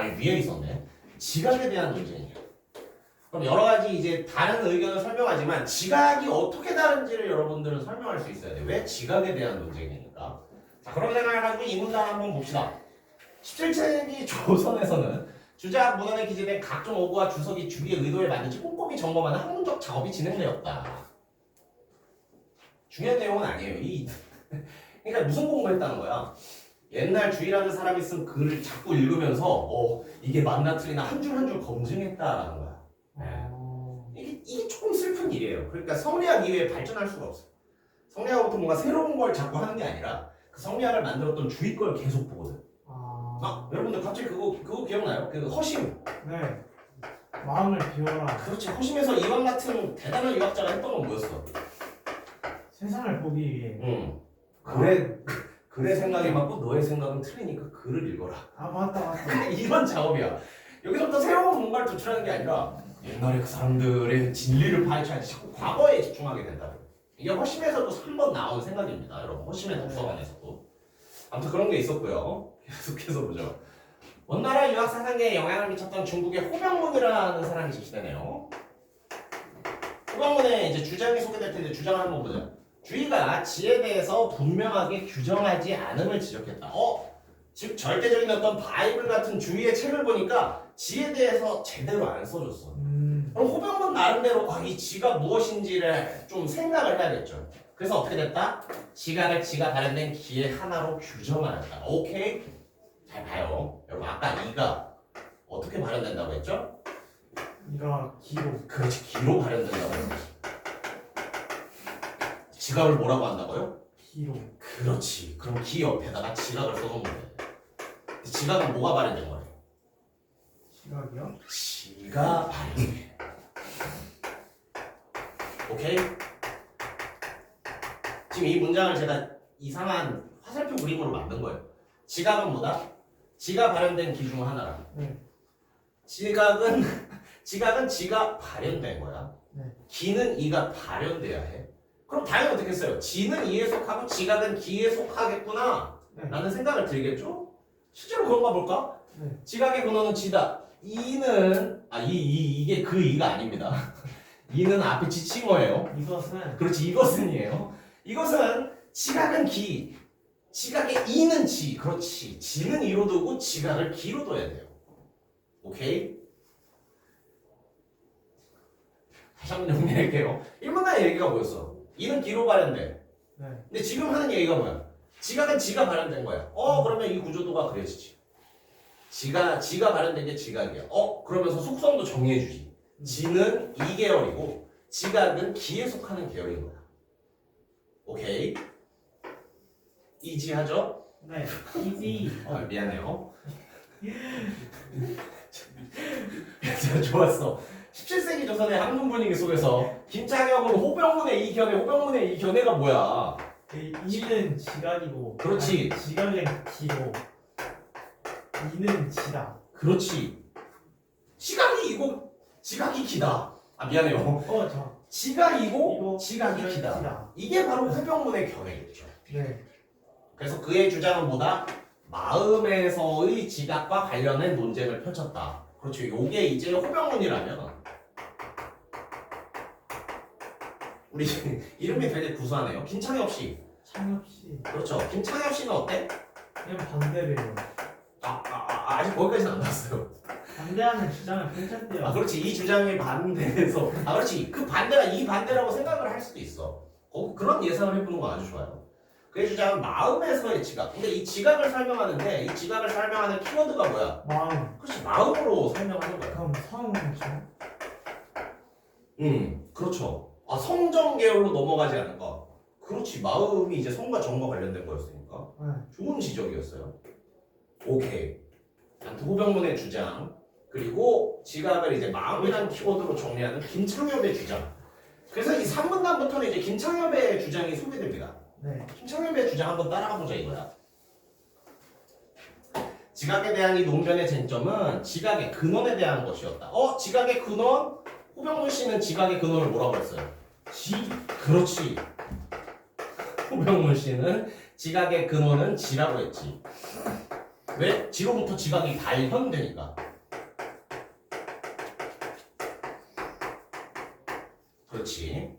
이 위에 있었네. 지각에 대한 논쟁이야. 그럼 여러 가지 이제 다른 의견을 설명하지만 지각이 어떻게 다른지를 여러분들은 설명할 수 있어야 돼. 왜 지각에 대한 논쟁이니까. 자, 그런 생각을 가지고 이 문장 한번 봅시다. 17세기 조선에서는 주작 문헌에 기재된 각종 어구와 주석이 주기의 의도에 맞는지 꼼꼼히 점검하는 학문적 작업이 진행되었다. 중요한 내용은 아니에요. 그러니까 무슨 공부했다는 거야? 옛날 주의라는 사람이 쓴 글을 자꾸 읽으면서 이게 맞나 틀리나 한 줄 한 줄 검증했다라는 거야. 네. 이게 조금 슬픈 일이에요. 그러니까 성리학 이외에 발전할 수가 없어. 성리학부터 뭔가 새로운 걸 자꾸 하는 게 아니라 그 성리학을 만들었던 주의 걸 계속 보거든. 여러분들 갑자기 그거 기억나요? 그 허심. 네. 마음을 비워라. 그렇지. 허심에서 이왕 같은 대단한 유학자가 했던 건 뭐였어? 세상을 보기 위해. 응. 그래 생각이 맞고 너의 생각은 틀리니까 글을 읽어라. 맞다. 이런 작업이야. 여기서부터 새로운 뭔가를 도출하는 게 아니라 옛날에 그 사람들의 진리를 파헤쳐야지 자꾸 과거에 집중하게 된다. 이게 허심에서도 3번 나온 생각입니다. 여러분 허심의 독서관에서도. 아무튼 그런 게 있었고요. 계속해서 보죠. 원나라 유학 사상계에 영향을 미쳤던 중국의 호병문이라는 사람이 제시되네요. 호병문에 이제 주장이 소개될 텐데 주장을 한번 보자. 주의가 지에 대해서 분명하게 규정하지 않음을 지적했다. 즉 절대적인 어떤 바이블 같은 주의의 책을 보니까 지에 대해서 제대로 안 써줬어. 그럼 호병문 나름대로 이 지가 무엇인지를 좀 생각을 해야겠죠. 그래서 어떻게 됐다? 지각을 지가 발현된 기의 하나로 규정하였다. 오케이? 잘 봐요. 여러분 아까 이가 어떻게 발현된다고 했죠? 이가 기로. 그렇지, 기로 발현된다고 했지. 지각을 뭐라고 한다고요? 기로. 그렇지. 그럼 기 옆에다가 지각을 써놓으면 돼. 지각은 뭐가 발현된 거예요? 시각이요? 지가 발현돼. 오케이? 지금 이 문장을 제가 이상한 화살표 그림으로 만든 거예요. 지각은 뭐다? 지가 발현된 기 중 하나라. 네. 지각은 지가 발현된 거야. 네. 기는 이가 발현돼야 해. 그럼 당연히 어떻게 했어요? 지는 이에 속하고 지각은 기에 속하겠구나 네. 라는 생각을 들겠죠? 실제로 그런가 볼까? 네. 지각의 근원은 지다. 이는 이게 그 이가 아닙니다. 이는 앞에 지친 거예요. 이것은 그렇지, 이것은이에요. 이것은 지각은 기, 지각의 이는 지. 그렇지, 지는 이로 두고 지각을 기로 둬야 돼요. 오케이? 다시 한번 정리할게요. 1문단의 얘기가 뭐였어? 이는 기로 발현돼. 네. 근데 지금 하는 얘기가 뭐야? 지각은 지가 발현된 거야. 그러면 이 구조도가 그려지지. 지가 발현된 게 지각이야. 그러면서 속성도 정의해주지. 지는 2계열이고 지각은 기에 속하는 계열인 거야. 오케이? 이지하죠? 네. 이지. 미안해요. 자, 좋았어. 17세기 조선의 학문 분위기 속에서 김창혁은 호병문의 호병문의 이 견해가 뭐야? 이는 지각이고. 그렇지. 아니, 지각은 기고. 이는 지다. 그렇지. 지각이 이고 지각이 기다. 미안해요. 저. 지각이고 이거 지각이 기다. 기다. 이게 바로 호병문의 견해겠죠. 네. 그래서 그의 주장은 뭐다? 마음에서의 지각과 관련된 논쟁을 펼쳤다. 그렇죠. 요게 이제 호병문이라면 우리 이름이 되게 구수하네요. 김창엽 씨. 창엽 씨. 그렇죠. 김창엽 씨는 어때? 그냥 반대래요. 아직 거기까지는 안 나왔어요. 반대하는 주장을 펼쳤대요. 그렇지. 이 주장에 반대해서 그렇지. 그 반대가 이 반대라고 생각을 할 수도 있어. 그런 예상을 해보는 거 아주 좋아요. 그의 주장은 마음에서의 지각. 근데 이 지각을 설명하는데 이 지각을 설명하는 키워드가 뭐야? 마음. 그렇지. 마음으로 설명하는 거야. 그럼 성이죠. 그렇죠. 성정 계열로 넘어가지 않을까? 그렇지. 마음이 이제 성과 정과 관련된 거였으니까. 네. 좋은 지적이었어요. 오케이. 호병문의 주장 그리고 지각을 이제 마음이라는 키워드로 정리하는 김창엽의 주장. 그래서 이 3문단부터는 이제 김창엽의 주장이 소개됩니다. 네. 김창엽의 주장 한번 따라가보자 이거야. 지각에 대한 이 논변의 쟁점은 지각의 근원에 대한 것이었다. 지각의 근원? 호병문 씨는 지각의 근원을 뭐라고 했어요? 그렇지. 호병문 씨는 지각의 근원은 지라고 했지. 왜? 지로부터 지각이 발현되니까. 그렇지.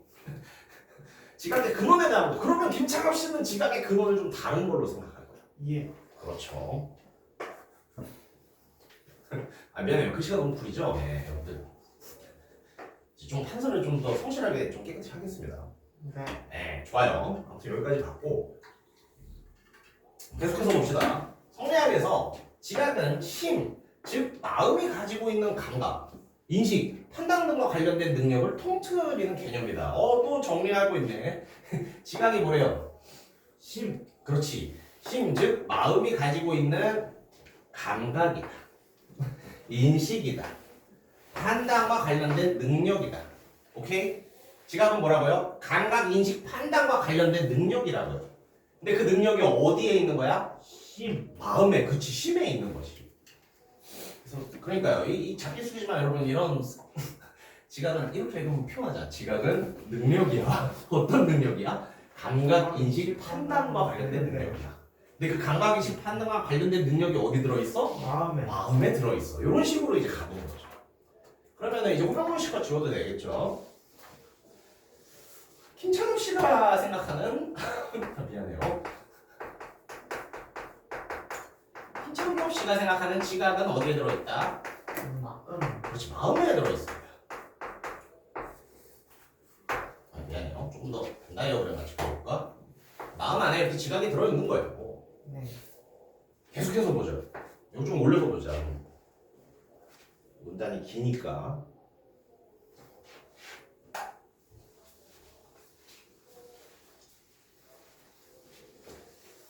지각의 근원에 대한 거. 그러면 김창엽 씨는 지각의 근원을 좀 다른 걸로 생각할 거야. 예. 그렇죠. 미안해요. 글씨가 너무 구리죠? 네, 여러분들. 좀 판서를 좀 더 성실하게 좀 깨끗이 하겠습니다. 네. 네, 좋아요. 아무튼 여기까지 봤고 계속해서 봅시다. 성리학에서 지각은 힘, 즉 마음이 가지고 있는 감각, 인식, 판단 등과 관련된 능력을 통틀이는 개념이다. 또 정리하고 있네. 지각이 뭐래요? 심. 그렇지. 힘, 즉 마음이 가지고 있는 감각이다. 인식이다. 판단과 관련된 능력이다. 오케이? 지각은 뭐라고요? 감각, 인식, 판단과 관련된 능력이라고요. 근데 그 능력이 어디에 있는 거야? 심. 마음에, 그치, 심에 있는 거지. 그래서 그러니까요. 이 잡기 숙이지만 여러분 이런 지각은 이렇게 읽으면 표현하자. 지각은 능력이야. 어떤 능력이야? 감각, 인식, 판단과 관련된 능력이야. 근데 그 감각, 인식, 판단과 관련된 능력이 어디 들어있어? 마음에 들어있어. 이런 식으로 이제 가보는 거죠. 그러면 이제 호병문 씨가 지워도 되겠죠. 김창엽 씨가 생각하는 미안해요. 김창엽 씨가 생각하는 지각은 어디에 들어있다? 마음. 그렇지, 마음에 들어있습니다. 미안해요. 조금 더 나이어브를 맞춰볼까? 마음 안에 이렇게 지각이 들어있는 거예요. 네. 계속해서 보죠. 이거 좀 올려서 보자. 문단이 기니까.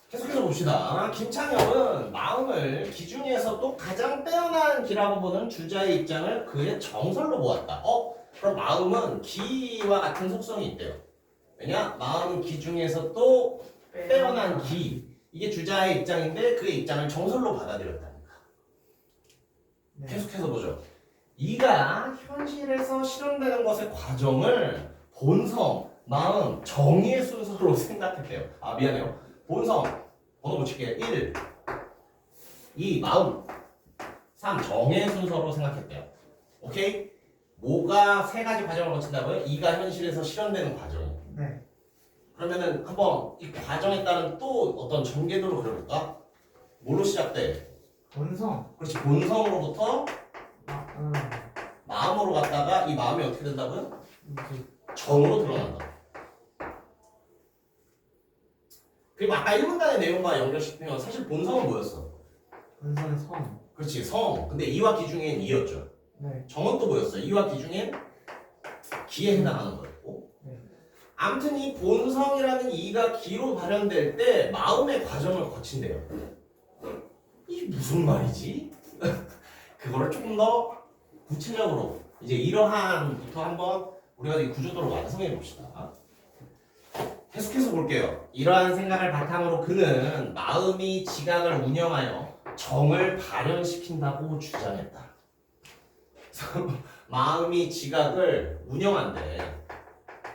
계속해서 봅시다. 김창엽은 마음을 기준에서 또 가장 빼어난 기라고 보는 주자의 입장을 그의 정설로 보았다. 그럼 마음은 기와 같은 속성이 있대요. 왜냐? 마음은 기 중에서 또 빼어난 기. 이게 주자의 입장인데 그의 입장을 정설로 받아들였다니까. 네. 계속해서 보죠. 이가 현실에서 실현되는 것의 과정을 본성, 마음, 정의의 순서로 생각했대요. 미안해요. 본성, 번호 붙일게요. 1, 2, 마음, 3, 정의의 순서로 생각했대요. 오케이? 뭐가 세 가지 과정을 거친다고요? 이가 현실에서 실현되는 과정이에요. 네. 그러면은 한번 이 과정에 따른 또 어떤 전개도로 그려볼까? 뭐로 시작돼? 본성. 그렇지, 본성으로부터 마음. 마음으로 갔다가 이 마음이 어떻게 된다고요? 이제 정으로 드러난다. 그리고 아까 1분단의 내용과 연결시키면 사실 본성은 뭐였어? 본성의 성. 그렇지, 성. 근데 이와 기중엔 이였죠. 네. 정은 또 뭐였어? 이와 기중엔 기에 해당하는 거였고. 네. 아무튼 이 본성이라는 이가 기로 발현될 때 마음의 과정을 거친대요. 이게 무슨 말이지? 그거를 조금 더 구체적으로 이제 이러한부터 한번 우리가 이 구조도를 완성해 봅시다. 계속해서 볼게요. 이러한 생각을 바탕으로 그는 마음이 지각을 운영하여 정을 발현시킨다고 주장했다. 마음이 지각을 운영한대.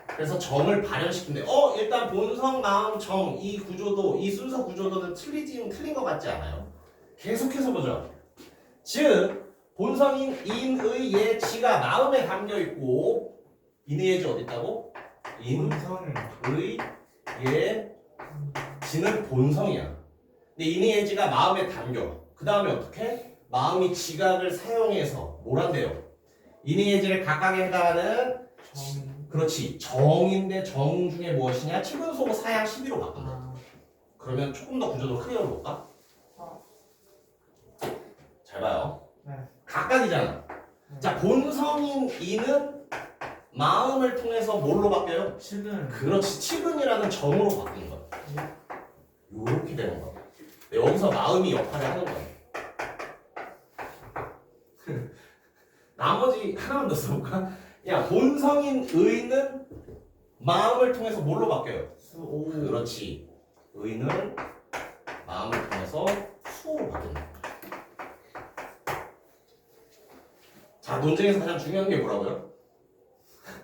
그래서 정을 발현시킨대. 일단 본성, 마음, 정 이 구조도 이 순서 구조도는 틀린 것 같지 않아요? 계속해서 보죠. 즉 본성인 인의 예지가 마음에 담겨 있고 인의 예지 어디 있다고? 본성의 인의 예지는 본성이야. 근데 인의 예지가 마음에 담겨. 그 다음에 어떻게? 마음이 지각을 사용해서 뭘 한대요? 인의 예지를 각각에 해당하는 정. 그렇지 정인데 정 중에 무엇이냐? 치근소고 사양 12로 바꾼다. 아, 그러면 조금 더 구조를 크게 해볼까? 잘 봐요. 네. 각각이잖아. 자 본성인 이는 마음을 통해서 뭘로 바뀌어요? 식은 그렇지 치근이라는 정으로 바뀐 거야. 요렇게 되는 거야. 여기서 마음이 역할을 하는 거야. 나머지 하나만 더 써볼까? 야 본성인 의는 마음을 통해서 뭘로 바뀌어요? 수오. 그렇지. 의는 마음을 통해서 수로 바뀐다. 자 논쟁에서 가장 중요한 게 뭐라고요?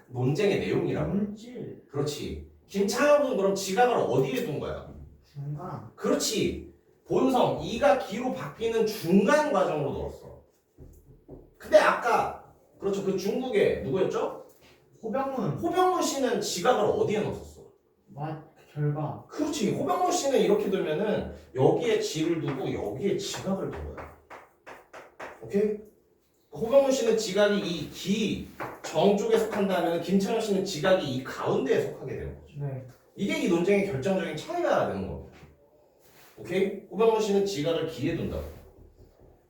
논쟁의 내용이라고. 본질 그렇지. 김창엽은 그럼 지각을 어디에 둔 거야? 중간. 그렇지. 본성 이가 기로 바뀌는 중간 과정으로 넣었어. 근데 아까 그렇죠. 그 중국에 누구였죠? 호병문 호병무 씨는 지각을 어디에 넣었어? 맛 결과. 그렇지. 호병무 씨는 이렇게 두면은 여기에 지를 두고 여기에 지각을 둔 거야. 오케이? 호병무 씨는 지각이 이 기 정 쪽에 속한다면 김창현 씨는 지각이 이 가운데에 속하게 되는 거죠. 네. 이게 이 논쟁의 결정적인 차이가 되는 겁니다. 오케이? 호병무 씨는 지각을 기에 둔다고.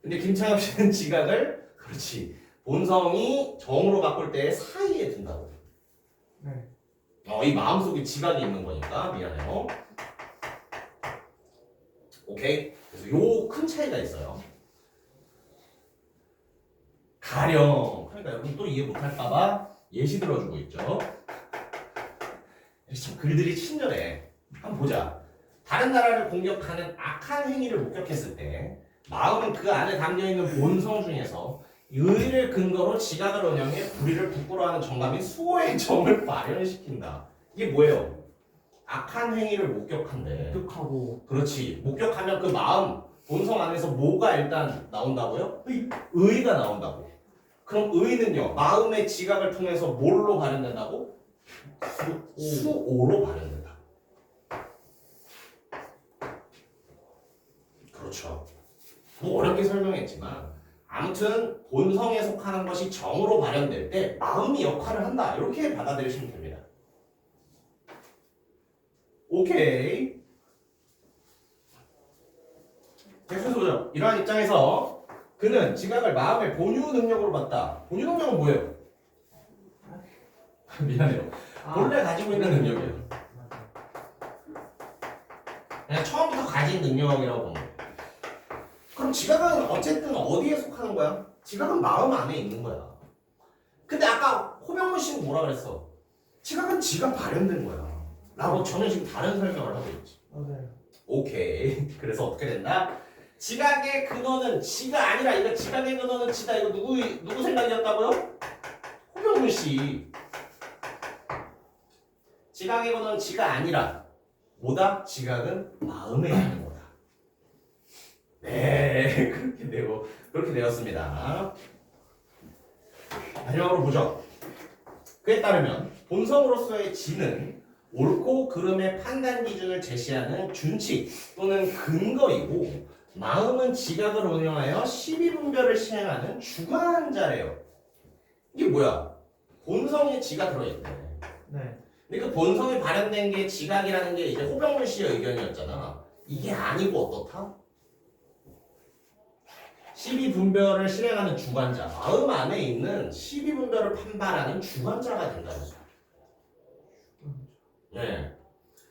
근데 김창엽 씨는 지각을 그렇지. 본성이 정으로 바꿀 때 사이에 둔다고. 네. 이 마음속에 지각이 있는 거니까 미안해요. 오케이? 그래서 요 큰 차이가 있어요. 가령 그러니까 여러분 또 이해 못할까봐 예시 들어주고 있죠. 참 글들이 친절해. 한번 보자. 다른 나라를 공격하는 악한 행위를 목격했을 때 마음은 그 안에 담겨있는 본성 중에서 의를 근거로 지각을 운영해 불의를 부끄러워하는 정감인 수호의 정을 발현시킨다. 이게 뭐예요? 악한 행위를 목격한대. 획득하고 그렇지. 목격하면 그 마음 본성 안에서 뭐가 일단 나온다고요? 의가 나온다고. 그럼 의는요 마음의 지각을 통해서 뭘로 발현된다고? 수오로 발현된다. 그렇죠. 뭐 어렵게 설명했지만 아무튼 본성에 속하는 것이 정으로 발현될 때 마음이 역할을 한다. 이렇게 받아들이시면 됩니다. 오케이. 계속해서 보죠. 이러한 입장에서 그는 지각을 마음의 본유 능력으로 봤다. 본유 능력은 뭐예요? 미안해요. 본래 가지고 있는 능력이에요. 그냥 처음부터 가진 능력이라고 보면 돼요. 그럼 지각은 어쨌든 어디에 속하는 거야? 지각은 마음 안에 있는 거야. 근데 아까 호병문 씨는 뭐라 그랬어? 지각은 지가 발현된 거야. 라고 저는 지금 다른 설명을 하고 있지. 맞아요. 오케이. 그래서 어떻게 된다? 지각의 근원은 지가 아니라 이거 지각의 근원은 지다. 이거 누구 생각이었다고요? 호병문 씨. 지각의 근원은 지가 아니라 뭐다? 지각은 마음에 있는 거다. 네, 그렇게 되었습니다. 마지막으로 보죠. 그에 따르면 본성으로서의 지는 옳고 그름의 판단 기준을 제시하는 준칙 또는 근거이고 마음은 지각을 운영하여 시비분별을 시행하는 주관자래요. 이게 뭐야? 본성에 지가 들어있대. 네. 근데 그 본성이 발현된 게 지각이라는 게 이제 호병문 씨의 의견이었잖아. 이게 아니고 어떻다? 12분별을 실행하는 주관자, 마음 안에 있는 12분별을 판단하는 주관자가 된다는 거죠. 네.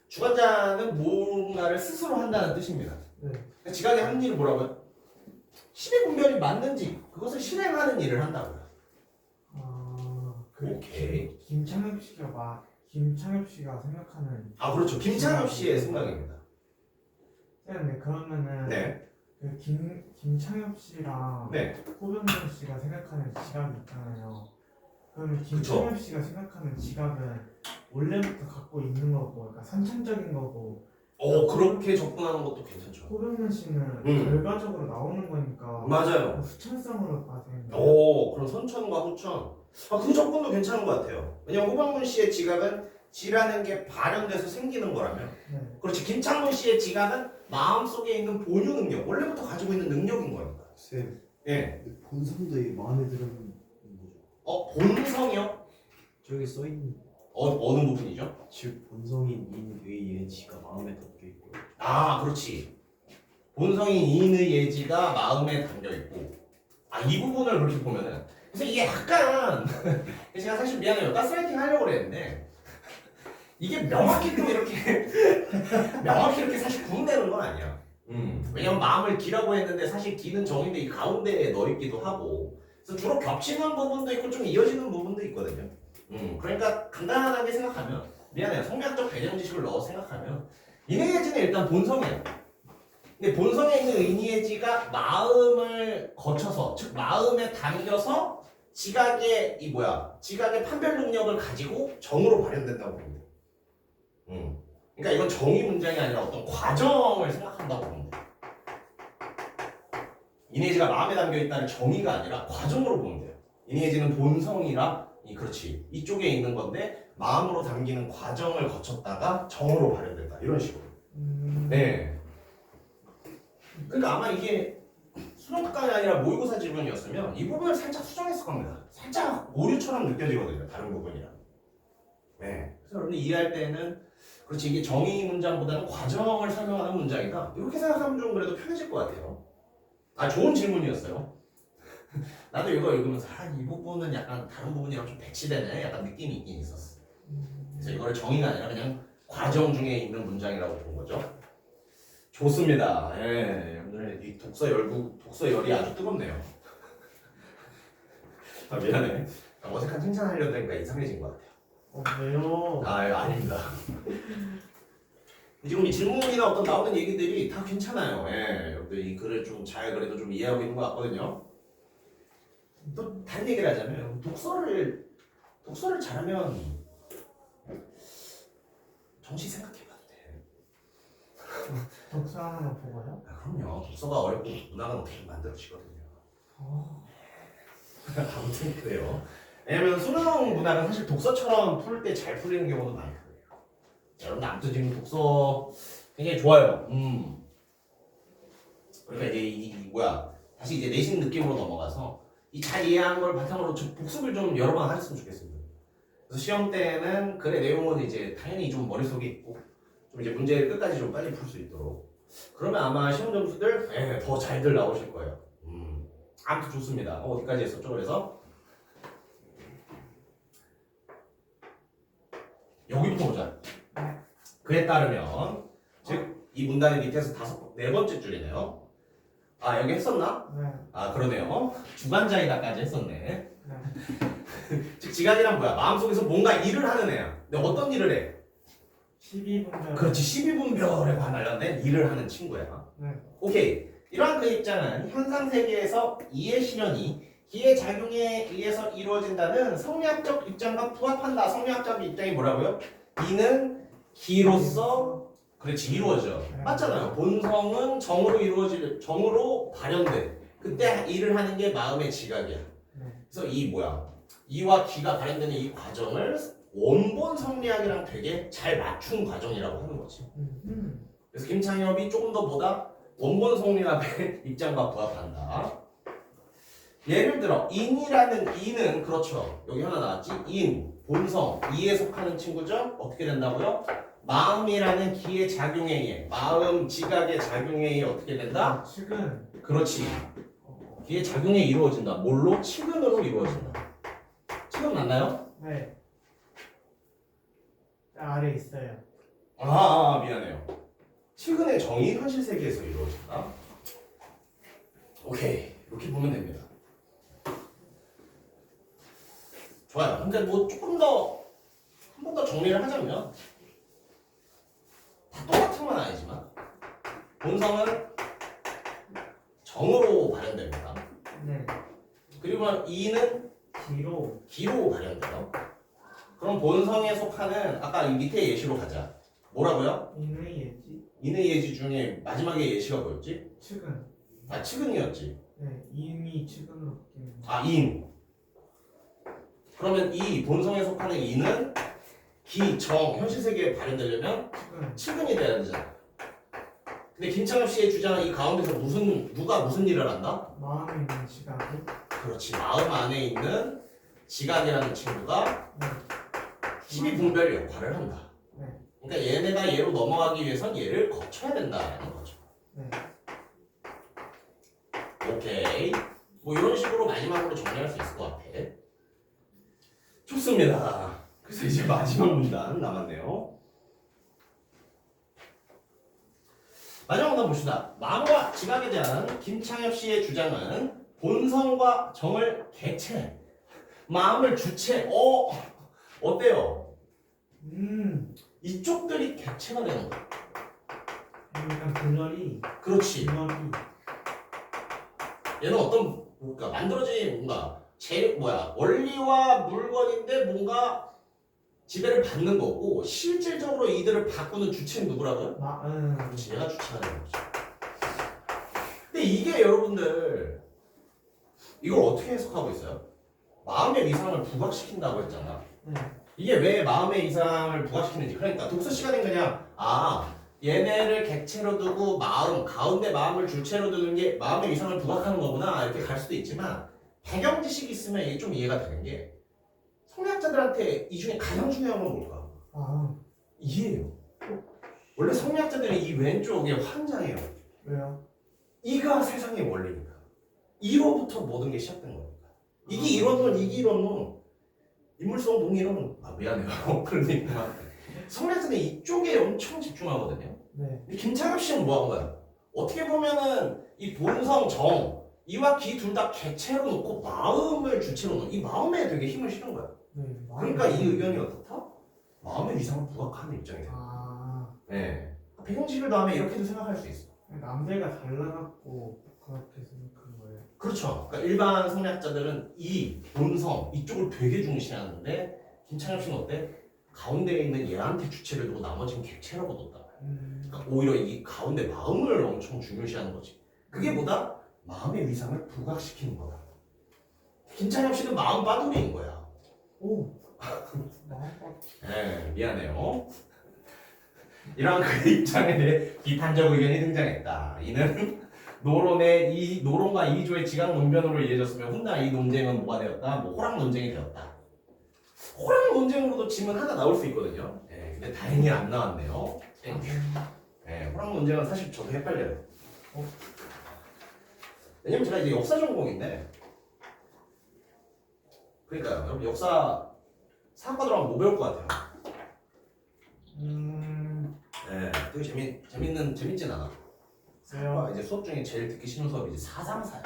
주관자는 뭔가를 스스로 한다는 뜻입니다. 네. 그러니까 지각의 하는 일은 뭐라고요? 12분별이 맞는지 그것을 실행하는 일을 한다고요. 오케이. 김창엽 씨가 생각하는. 아 그렇죠. 김창엽 씨의 생각입니다. 네, 그러면은 네. 그 김창엽 씨랑 네. 호병준 씨가 생각하는 지각이 있잖아요. 그러면 그쵸. 김창엽 씨가 생각하는 지각은 원래부터 갖고 있는 거고, 그러니까 선천적인 거고, 그렇게 접근하는 것도 괜찮죠. 호병준 씨는 결과적으로 나오는 거니까 맞아요. 후천성으로 빠지는 거예요. 그럼 선천과 후천. 그 접근도 괜찮은 것 같아요. 왜냐면 호방문 씨의 지각은 지라는 게 발현돼서 생기는 거라면, 네. 그렇지. 김창문 씨의 지각은 마음속에 있는 본유 능력, 원래부터 가지고 있는 능력인 거니까. 쌤, 예. 근데 본성도 이게 마음에 드는 거죠. 본성이요? 저기 써있는 어느 부분이죠? 즉 본성인 인의 예지가 마음에 담겨 있고. 아, 그렇지. 본성인 이인의 예지가 마음에 담겨 있고. 이 부분을 그렇게 보면은. 그래서 이게 약간 제가 사실 미안해요. 가스라이팅 하려고 그랬는데 이게 명확히 또 이렇게 명확히 이렇게 사실 구분되는 건 아니야. 왜냐면 마음을 기라고 했는데 사실 기는 정인데 이 가운데에 넣어 있기도 하고. 그래서 주로 겹치는 부분도 있고 좀 이어지는 부분도 있거든요. 그러니까 간단하게 생각하면 미안해요. 성리학적 배경 지식을 넣어서 생각하면 인의예지는 일단 본성이에요. 근데 본성에 있는 의니예지가 마음을 거쳐서, 즉 마음에 담겨서 지각의 지각의 판별 능력을 가지고 정으로 발현된다고 봅니다. 그러니까 이건 정의 문장이 아니라 어떤 과정을 생각한다고 봅니다. 인의예지가 마음에 담겨 있다는 정의가 아니라 과정으로 보면 돼요. 인의예지는 본성이라 그렇지. 이쪽에 있는 건데 마음으로 담기는 과정을 거쳤다가 정으로 발현된다. 이런 식으로. 네. 그러니까 아마 이게 수능특강이 아니라 모의고사 질문이었으면 이 부분을 살짝 수정했을 겁니다. 살짝 오류처럼 느껴지거든요. 다른 부분이랑. 네. 그래서 여러분이 이해할 때는 그렇지 이게 정의 문장보다는 과정을 설명하는 문장이다. 이렇게 생각하면 좀 그래도 편해질 것 같아요. 좋은 질문이었어요. 나도 이거 읽으면서 이 부분은 약간 다른 부분이랑 좀 배치되네. 약간 느낌이 있긴 있었어. 그래서 이거를 정의가 아니라 그냥 과정 중에 있는 문장이라고 본 거죠. 좋습니다. 예, 오늘 이 독서열이 아주 뜨겁네요. 미안해. 어색한 칭찬하려다 보니까 이상해진 것 같아요. 왜요? 아닙니다. 지금 이 질문이나 어떤 나오는 얘기들이 다 괜찮아요. 예, 여러분들 이 글을 좀 잘 그래도 좀 이해하고 있는 것 같거든요. 또 다른 얘기를 하자면 독서를 잘하면 정시 생각해봐도 돼. 독서 하나만 보고요? 그럼요. 독서가 어렵고 문학은 어떻게 만들어지거든요. 아무튼 그래요. 왜냐면 수능 문학은 사실 독서처럼 풀 때 잘 풀리는 경우도 많거든요. 여러분 아무튼 지금 독서 굉장히 좋아요. 그러니까 이제 다시 이제 내신 느낌으로 넘어가서 이 잘 이해한 걸 바탕으로 복습을 좀 여러 번 하셨으면 좋겠습니다. 그래서 시험 때는 글의 내용은 이제 당연히 좀 머릿속에 있고 좀 이제 문제를 끝까지 좀 빨리 풀 수 있도록. 그러면 아마 시험 점수들 더 잘들 나오실 거예요. 아무튼 좋습니다. 어디까지 했었죠? 그래서 여기부터 보자. 그에 따르면 즉 이 문단의 밑에서 네 번째 줄이네요. 여기 했었나? 네. 그러네요. 주관자이다까지 했었네. 네. 즉 지각이란 뭐야? 마음속에서 뭔가 일을 하는 애야. 근데 어떤 일을 해? 12분별. 그렇지. 12분별에 관련된 일을 하는 친구야. 네. 오케이. 이러한 그 입장은 현상 세계에서 이해 실현이 기의 작용에 의해서 이루어진다는 성리학적 입장과 부합한다. 성리학적 입장이 뭐라고요? 이는 기로서 그렇지 이루어져. 맞잖아요. 본성은 정으로 발현돼. 그때 일을 하는 게 마음의 지각이야. 그래서 이와 기가 발현되는 이 과정을 원본 성리학이랑 되게 잘 맞춘 과정이라고 하는 거지. 그래서 김창엽이 조금 더 원본 성리학의 입장과 부합한다. 예를 들어 인이라는 이는 그렇죠. 여기 하나 나왔지. 인, 본성, 이에 속하는 친구죠. 어떻게 된다고요? 마음이라는 기의 작용에 의해 마음, 지각의 작용에 의해 어떻게 된다? 측은 그렇지. 기의 작용에 이루어진다. 뭘로? 측은으로 이루어진다. 측은 맞나요? 네. 아래 있어요. 미안해요. 측은의 정의 현실 세계에서 이루어진다. 오케이. 이렇게 보면 됩니다. 좋아요. 근데 뭐 조금 더 한 번 더 정리를 하자면 다 똑같은 건 아니지만 본성은 정으로 발현됩니다. 네. 그리고 이는 기로 발현돼요. 그럼 본성에 속하는 아까 이 밑에 예시로 가자. 뭐라고요? 인의 예지. 인의 예지 중에 마지막에 예시가 뭐였지? 측은. 측은이었지. 네. 인이 측은으로 바뀌는. 인. 그러면 이 본성에 속하는 이는 기, 정, 현실 세계에 발현되려면 측은. 측은이 돼야 되잖아. 근데 김창엽 씨의 주장은 이 가운데서 누가 무슨 일을 한다? 마음에 있는 시각이. 그렇지. 마음 안에 있는 지각이라는 친구가 네. 희비분별 역할을 한다. 네. 그러니까 얘네가 얘로 넘어가기 위해선 얘를 거쳐야 된다는 거죠. 네. 오케이. 뭐 이런 식으로 마지막으로 정리할 수 있을 것 같아. 좋습니다. 그래서 이제 마지막 문단 남았네요. 마지막 문단 봅시다. 마음과 지각에 대한 김창엽 씨의 주장은 본성과 정을 객체, 마음을 주체. 어때요? 이쪽들이 객체가 되는 거야. 그러니까 글러리. 그렇지. 글러리. 얘는 어떤 뭔가 만들어진 뭔가 원리와 물건인데 뭔가 지배를 받는 거고 실질적으로 이들을 바꾸는 주체는 누구라고요? 그렇지, 얘가 주체가 되는 거죠. 근데 이게 여러분들 이걸 어떻게 해석하고 있어요? 마음의 위상을 부각시킨다고 했잖아. 네. 이게 왜 마음의 이상을 부각시키는지. 그러니까 독서 시간에 그냥 얘네를 객체로 두고 가운데 마음을 주체로 두는 게 마음의 이상을 부각하는 거구나 이렇게 갈 수도 있지만 배경 지식이 있으면 이게 좀 이해가 되는 게 성리학자들한테 이 중에 가장 중요한 건 뭘까? 이해예요. 원래 성리학자들은 이 왼쪽에 환장해요. 왜요? 이가 세상의 원리니까. 이로부터 모든 게 시작된 거니까. 이게 이론론, 이게 이론론. 인물성 동이론. 미안해요. 그러니까 성리학자는 이쪽에 엄청 집중하거든요. 네. 근데 김창엽 씨는 뭐 한 거야? 어떻게 보면은 이 본성, 정, 이와 기 둘 다 객체로 놓고 마음을 주체로 놓고 이 마음에 되게 힘을 실은 거야. 네. 그러니까 이 의견이 어떻다? 마음의 위상을 부각하는 입장이 돼. 네. 배경지를 다음에 이렇게도 생각할 수 있어. 남들과 달라갖고 그렇게 생각한 거예요. 그렇죠. 그러니까 일반 성리학자들은 이 본성 이쪽을 되게 중시하는데 김창엽 씨는 어때? 가운데에 있는 얘한테 주체를 두고 나머지는 객체라고 뒀다. 그러니까 오히려 이 가운데 마음을 엄청 중요시하는 거지. 그게 뭐다? 마음의 위상을 부각시키는 거다. 김창엽 씨는 마음 빠돌이인 거야. 네, 미안해요. 이러한 그의 입장에 대해 비판적 의견이 등장했다. 이는 이 노론과 이조의 지각 논변으로 이어졌으며 훗날 이 논쟁은 뭐가 되었다? 호랑 논쟁이 되었다. 호랑 논쟁으로도 질문 하나 나올 수 있거든요. 네, 근데 다행히 안 나왔네요. 네, 호랑 논쟁은 사실 저도 헷갈려요. 왜냐면 제가 이제 역사 전공인데, 그러니까요. 여러분 역사 사학과 들어가면 뭐 배울 것 같아요? 네, 되게 재밌진 않아. 사학과 이제 수업 중에 제일 듣기 싫은 수업이 이제 사상사야.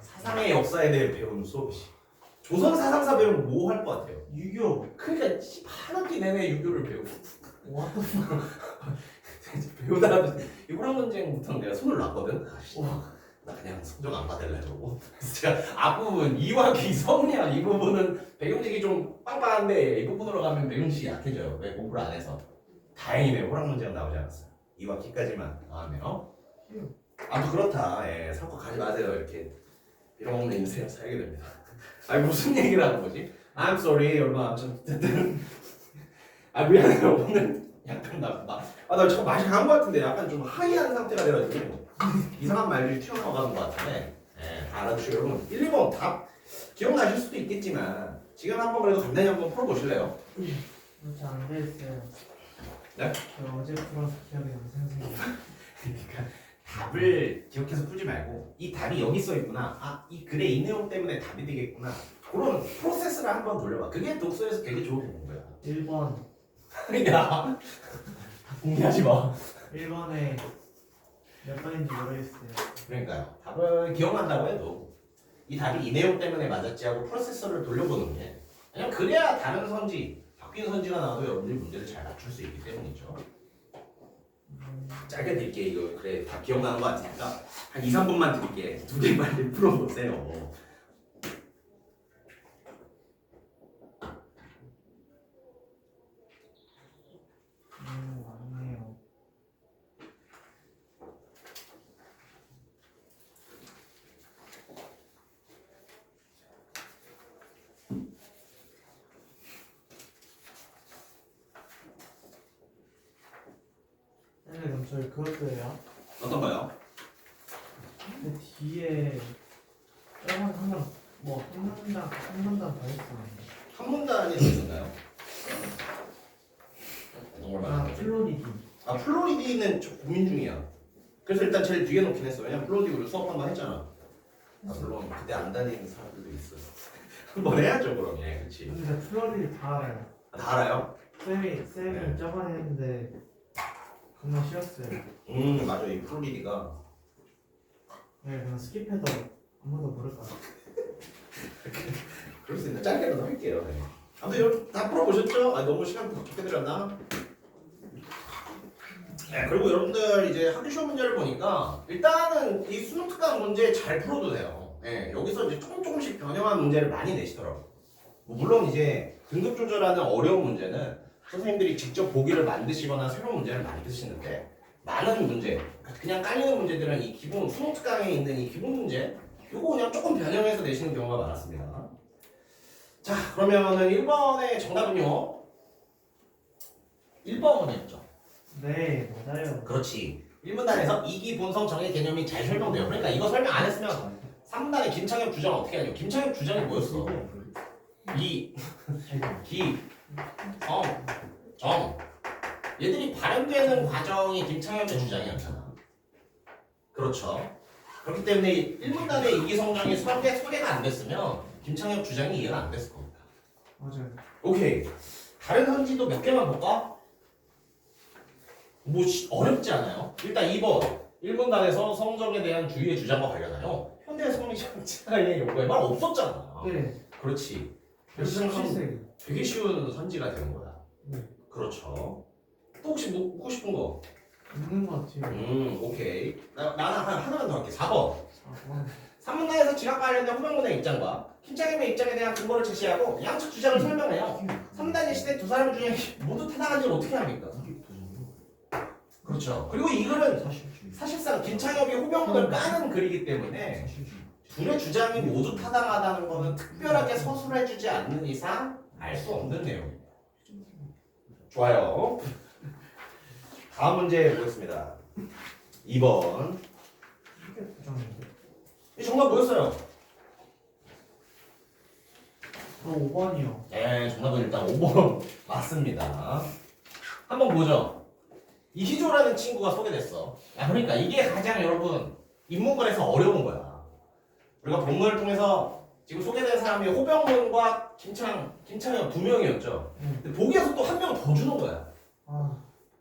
사상의 역사에 대해 배우는 수업이지. 조선 사상사 배우면 뭐 할 것 같아요? 유교. 그러니까 한 학기 내내 유교를 배우고. 배우다가 이 호랑 논쟁부터 내가 손을 놨거든. 나 그냥 성적 안 받을래 그러고. 그래서 제가 앞부분 이와 기 성리학 이 부분은 배경지기 좀 빵빵한데 이 부분으로 가면 배경지기 약해져요. 왜 공부를 안 해서. 다행이네요. 호랑 논쟁은 나오지 않았어요. 이와 기까지만 나왔네요. 아무튼 그렇다. 예, 사고 가지 마세요. 이렇게 빌어먹는 인생 살게 됩니다. 아니 무슨 얘기를 하는 거지? I'm sorry 여러분. 어쨌든 미안해요. 오늘 약간 나 자꾸 맛이 강한 것 같은데 약간 좀 하이한 상태가 돼가지고 이상한 말들이 튀어나와가는 것 같은데 예, 다 알아두시고 여러분 1, 2번 답 기억나실 수도 있겠지만 지금 한번 그래도 간단히 한번 풀어보실래요? 그렇지 안 되겠어요. 네? 저 어제 풀어서 기억이 안 생생해요. 그러니까 답을 기억해서 풀지 말고 이 답이 여기 써 있구나. 아, 이 글에 이 내용 때문에 답이 되겠구나. 그런 프로세스를 한번 돌려봐. 그게 독서에서 되게 좋은 공부야. 1번. 야, 공개하지 마. 1번에 몇 번인지 모르겠어요. 그러니까요. 답을 기억난다고 해도 이 답이 이 내용 때문에 맞았지 하고 프로세서를 돌려보는 게 왜냐면 그래야 다른 선지, 바뀐 선지가 나와도 여러분들이 문제를 잘 맞출 수 있기 때문이죠. 짧게 드릴게. 이거 그래 다 기억나는 거 같으니까 한 2, 3분만 드릴게. 두 개 빨리 풀어보세요. 맞네요. 네, 그럼 저희 그것도 해요. 어떤 거요? 그 뒤에 저번 한번 뭐한 문단 더 했었는데. 한 문단이 더 있었나요? 플로리디. 아 플로리디는 저 고민 중이야. 그래서 일단 제일 뒤에 놓긴 했어. 왜냐면 플로리디 우리 수업 한번 했잖아. 아 물론 그때 안 다니는 사람들도 있어. 한번 해야죠 그럼. 예, 그렇지. 근데 플로리디 다 알아요. 다 알아요? 쌤이 네. 저번에 했는데 정말 쉬웠어요. 맞아. 이 플로리디가 네, 그냥 스킵해도 아무도 모를 것 같아요. 그럴 수 있는데 짧게라도 할게요. 네. 아무튼 여러분 다 풀어보셨죠? 아 너무 시간 부족해 드렸나? 네, 그리고 여러분들 이제 학교 시험 문제를 보니까 일단은 이 수능 특강 문제 잘 풀어도 돼요. 네, 여기서 이제 조금씩 변형한 문제를 많이 내시더라고요. 뭐 물론 이제 등급 조절하는 어려운 문제는 선생님들이 직접 보기를 만드시거나 새로운 문제를 많이 쓰시는데 많은 문제, 그냥 깔리는 문제들은 이 기본 수능 특강에 있는 이 기본 문제 이거 그냥 조금 변형해서 내시는 경우가 많았습니다. 자, 그러면은 1번의 정답은요? 1번이었죠. 네, 맞아요. 그렇지. 1문단에서 이기 본성 정의 개념이 잘 설명돼요. 그러니까 이거 설명 안 했으면 3문단의 김창엽 주장 어떻게 하냐? 김창엽 주장이 뭐였어? 이, 기, 성, 정. 얘들이 발현되는 과정이 김창엽의 주장이었잖아. 그렇죠. 그렇기 때문에 1문단의 이기성정이 소개가 안 됐으면 김창엽 주장이 이해가 안 됐을 겁니다. 맞아요. 오케이. 다른 선지도 몇 개만 볼까? 뭐 어렵지 않아요. 일단 2번. 1문단에서 성적에 대한 주의의 주장과 관련하여 현대 성리정치가 있는 연구에 말 없었잖아. 네. 그렇지. 그래서 그래서 실세. 되게 쉬운 선지가 되는 거야. 네. 그렇죠. 또 혹시 묻고 싶은 거? 있는 것 같아요. 오케이. 나는 하나만 더 할게. 4번. 4번. 3문단에서 지각 관련된 호명문의 입장과 김창엽의 입장에 대한 근거를 제시하고 양측 주장을 설명해요. 3단의 시대 두 사람 중에 모두 타당한지 어떻게 합니까? 그렇죠. 그리고 이 글은 사실상 김창엽이 호명문을 까는 글이기 때문에 둘의 주장이 모두 타당하다는 것은 특별하게 서술해주지 않는 이상 알 수 없는 내용입니다. 좋아요. 다음 문제 보겠습니다. 2번. 이게 부정인데. 이 정답 뭐였어요? 5번이요. 네, 정답은 일단 5번 맞습니다. 한번 보죠. 이희조라는 친구가 소개됐어. 야, 그러니까 이게 가장 여러분 인문관에서 어려운 거야. 우리가 본문을 통해서 지금 소개된 사람이 호병문과 김창엽 두 명이었죠. 근데 보기에서 또 한 명 더 주는 거야. 아,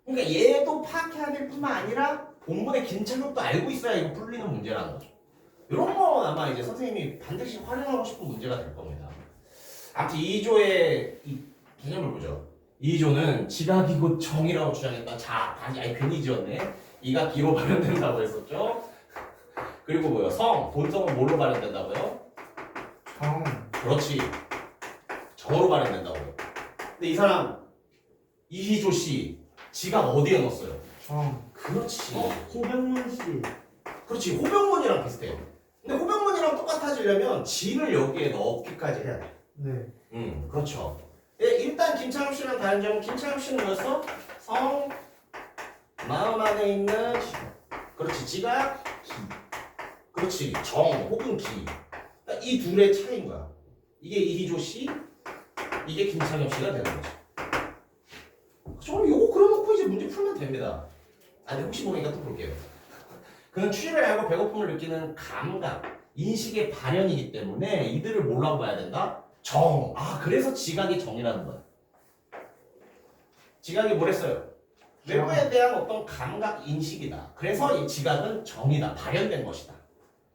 그러니까 얘도 파악해야 될 뿐만 아니라 본문의 김창엽도 알고 있어야 이거 풀리는 문제라는 거죠. 이런 건 아마 이제 선생님이 반드시 활용하고 싶은 문제가 될 겁니다. 아무튼 2조의 이 개념을 보죠. 2조는 지각이 곧 정이라고 주장했다. 자, 아니 괜히 지었네. 이가 기로 발현된다고 했었죠. 그리고 뭐요? 성, 본성은 뭘로 발현된다고요? 정. 그렇지. 정으로 발현된다고요. 근데 이 사람 이희조 씨 지각 어디에 넣었어요? 정. 그렇지. 호병문 씨. 그렇지. 호병문이랑 비슷해요. 근데 호병문이랑 똑같아지려면 지를 여기에 넣기까지 해야 돼. 네. 그렇죠. 예, 일단 김창엽 씨랑 다른 점은 김창엽 씨는 뭐였어? 성, 마음 안에 있는 그렇지. 지각, 그렇지. 정 혹은 기. 그러니까 이 둘의 차이인 거야. 이게 이희조 씨, 이게 김창엽 씨가 되는 거지. 저는 요거 그려놓고 이제 문제 풀면 됩니다. 아니 혹시 모르니까 또 볼게요. 그는 추리를 알고 배고픔을 느끼는 감각, 인식의 발현이기 때문에 이들을 뭐라고 봐야 된다? 정. 아 그래서 지각이 정이라는 거야. 지각이 뭐랬어요? 외부에 대한 어떤 감각 인식이다. 그래서 이 지각은 정이다. 발현된 것이다.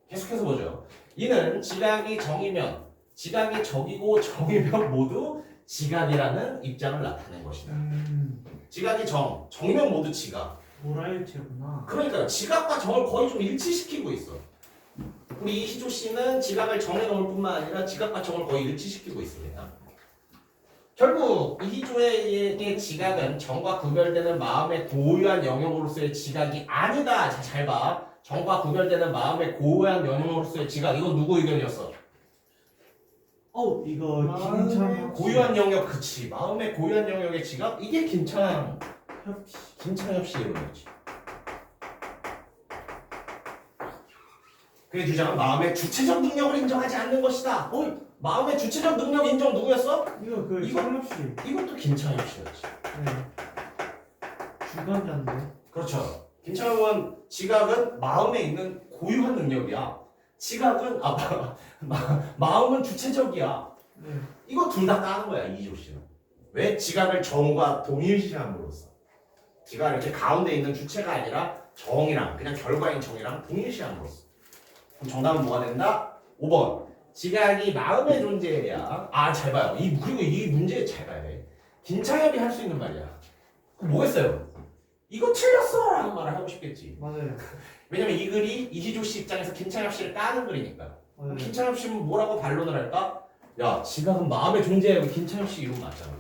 계속해서 보죠. 이는 지각이 정이면 지각이 적이고 정이면 모두 지각이라는 입장을 나타낸 것이다. 지각이 정이면 모두 지각. 모라일체구나. 그러니까요. 지각과 정을 거의 좀 일치시키고 있어. 우리 이희조 씨는 지각을 정해 놓을 뿐만 아니라 지각과 정을 거의 일치시키고 있습니다. 결국 이희조의 지각은 정과 구별되는 마음의 고유한 영역으로서의 지각이 아니다. 자, 잘 봐. 정과 구별되는 마음의 고유한 영역으로서의 지각. 이건 누구 의견이었어? 이거 김창 고유한 영역, 그치. 마음의 고유한 영역의 지각? 이게 김창엽 씨의 의견이지. 그의 주장은 마음의 주체적 능력을 인정하지 않는 것이다. 마음의 주체적 능력 인정 누구였어? 이거 창엽 씨. 이것도 김창엽 씨였지. 네. 주관자인데. 그렇죠. 김창엽은 지각은 마음에 있는 고유한 능력이야. 지각은 마음은 주체적이야. 네. 이거 둘 다 까는 거야 이희조 씨는. 왜? 지각을 정과 동일시함으로써. 지각을 이렇게 가운데 있는 주체가 아니라 정이랑 그냥 결과인 정이랑 동일시함으로써. 그럼 정답은 뭐가 된다? 5번. 지각이 마음의 존재야. 잘 봐요. 그리고 이 문제 잘 봐야 돼. 김창엽이 할 수 있는 말이야. 그럼 뭐겠어요? 이거 틀렸어! 라는 말을 하고 싶겠지. 맞아요. 왜냐면 이 글이 이희조 씨 입장에서 김창엽 씨를 까는 글이니까. 맞아요. 김창엽 씨는 뭐라고 반론을 할까? 야, 지각은 마음의 존재야. 김창엽 씨 이름 맞잖아.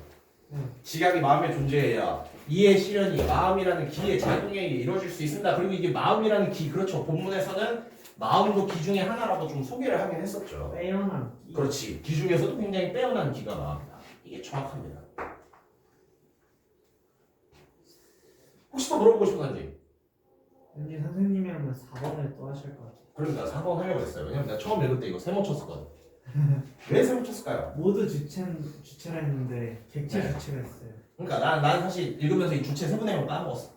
지각이 마음의 존재야. 이의 실현이 마음이라는 기의 작용에 의해 이루어질 수 있습니다. 그리고 이게 마음이라는 기, 그렇죠. 본문에서는 마음도 기 중에 하나라고 좀 소개를 하긴 했었죠. 빼어난. 그렇지. 기 중에서도 굉장히 빼어난 기가 마음이다. 이게 정확합니다. 혹시 또 물어보고 싶은 건지? 왠지 선생님이라면 4번을 또 하실 것 같아요. 그러니까 4번 하려고 했어요. 왜냐면 내가 처음 읽을 때 이거 세모 쳤었거든. 왜 세모 쳤을까요? 모두 주체라 했는데 객체 네. 주체가 있어요. 그러니까 난 사실 읽으면서 이 주체 세부 내용 까먹었어.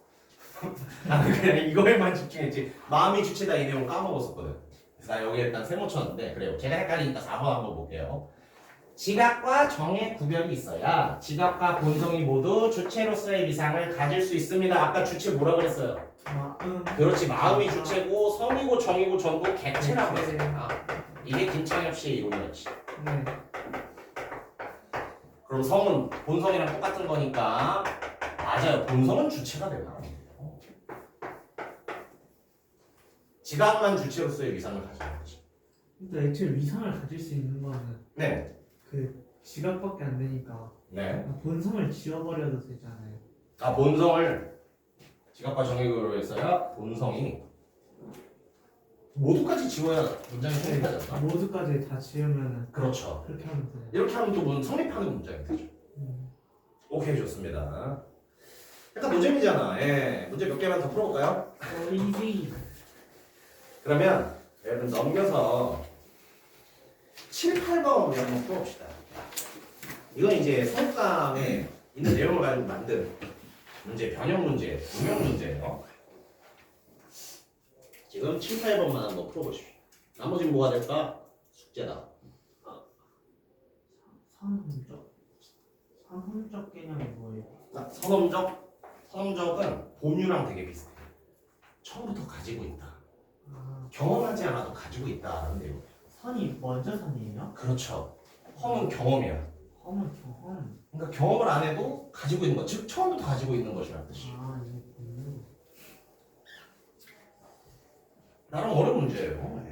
나는 그냥 이거에만 집중했지. 마음이 주체다 이 내용 까먹었었거든. 그래서 나 여기 일단 세모 쳤는데 그래요. 제가 헷갈리니까 4번 한번 볼게요. 지각과 정의 구별이 있어야 지각과 본성이 모두 주체로서의 위상을 가질 수 있습니다. 아까 주체 뭐라 그랬어요? 그렇지. 마음이 주체고 성이고 정이고 전부 객체라고 했습니다. 이게 김창엽 씨의 이론이었지. 네. 그럼 성은 본성이랑 똑같은 거니까 맞아요. 본성은 주체가 되나? 지각만 주체로서의 위상을 가지는 거지. 근데 애초에 위상을 가질 수 있는 거는 네. 그 지각밖에 안 되니까 네. 본성을 지워버려도 되잖아요. 본성을 지각과 정액으로 했어야 본성이 모두까지 지워야 문장이 성립하지 않나? 모두까지 다 지우면은 그렇죠. 그렇게 하면 돼요. 이렇게 하면 또 성립하는 문장이 되죠. 오케이, 좋습니다. 약간 노잼이잖아. 예. 문제 몇 개만 더 풀어볼까요? easy. 그러면 여러분 넘겨서 7, 8번 우리 한번 풀어봅시다. 이건 이제 성감에 있는 내용을 가지고 만든 문제, 변형 문제, 응용 문제예요. 지금 7, 8번만 한번 풀어보십시오. 나머지는 뭐가 될까? 숙제다. 상품적 개념이 뭐예요? 선험적은 본유랑 되게 비슷해. 처음부터 가지고 있다. 경험하지 않아도 가지고 있다는 내용. 선이 먼저 선이에요? 그렇죠. 험은 경험이야. 험은 경험. 그러니까 경험을 안 해도 가지고 있는 것, 즉 처음부터 가지고 있는 것이라는 뜻이. 이게 본유. 나름 어려운 문제예요. 네.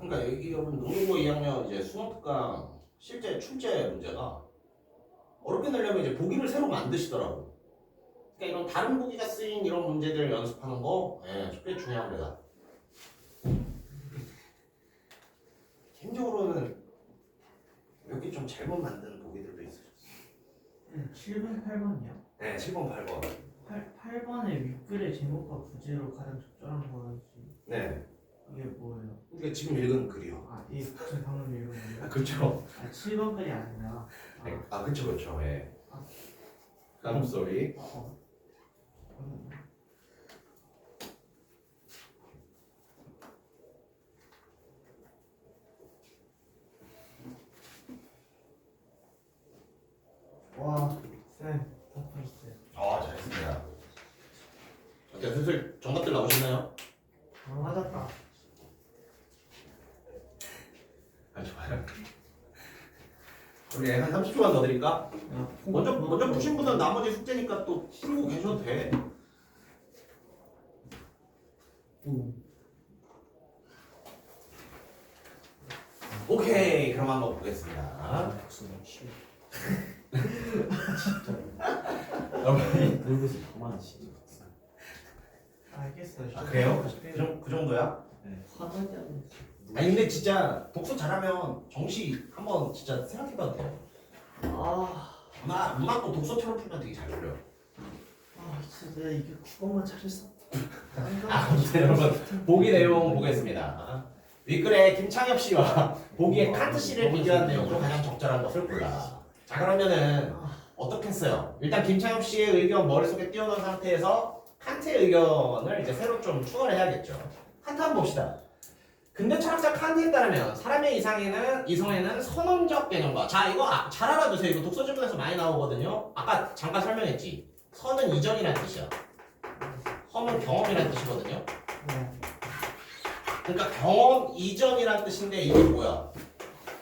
그러니까 여기 여러분 농구부 2학년 이제 수능 특강 실제 출제 문제가 어렵게 내려면 이제 보기를 새로 만드시더라고. 그러니까 이런 다른 보기가 쓰인 이런 문제들 연습하는 거 꽤 중요합니다. 개인적으로는 여기 좀 잘못 만든 보기들도 있으셨어요. 7번, 8번이요? 네, 7번, 8번. 8번의 윗글의 제목과 부제로 가장 적절한 거지. 네, 이게 뭐예요? 우리가 지금 읽은 글이요. 아, 이 지금 방금 읽은 거예요? 그렇죠. 아, 7번 글이 아니라. 네, 그렇죠, 그렇죠. 예. 아. I'm sorry. 와, 쌤, 다 풀었어요. 잘했습니다. 어때, 슬슬 정답들 나오시나요? 맞았다. 좋아요. 우리 한 30초만 더 드릴까? 먼저 푸신 분은 나머지 숙제니까 또 풀고 계셔도 돼. 오케이, 그럼 한번 보겠습니다. 복수는 쉬워. 여러분, 놀고서 그만 진짜. 알겠어요. 그래요? 그 정도야? 화나지 않았어. 아니 근데 진짜 독서 잘하면 정시 한번 진짜 생각해봐도 돼요. 문학도 독서처럼 풀면 되게 잘 풀려. 진짜 이게 국어만 잘했어. 아무튼 여러분 보기 내용 보겠습니다. 윗글에 김창엽 씨와 보기에 칸트 씨를 비교한 내용으로 가장 적절한 것을 골라. 자 그러면은 어떻게 했어요? 일단 김창엽 씨의 의견 머릿속에 띄워놓은 상태에서 칸트의 의견을 이제 새로 좀 추가를 해야겠죠. 칸트 한번 봅시다. 근대 철학자 칸트에 따르면 사람의 이성에는 선언적 개념과 자 이거 잘 알아두세요. 이거 독서 질문에서 많이 나오거든요. 아까 잠깐 설명했지. 선은 이전이라는 뜻이야. 선은 경험이라는 뜻이거든요. 네. 그러니까 경험 이전이라는 뜻인데 이게 뭐야?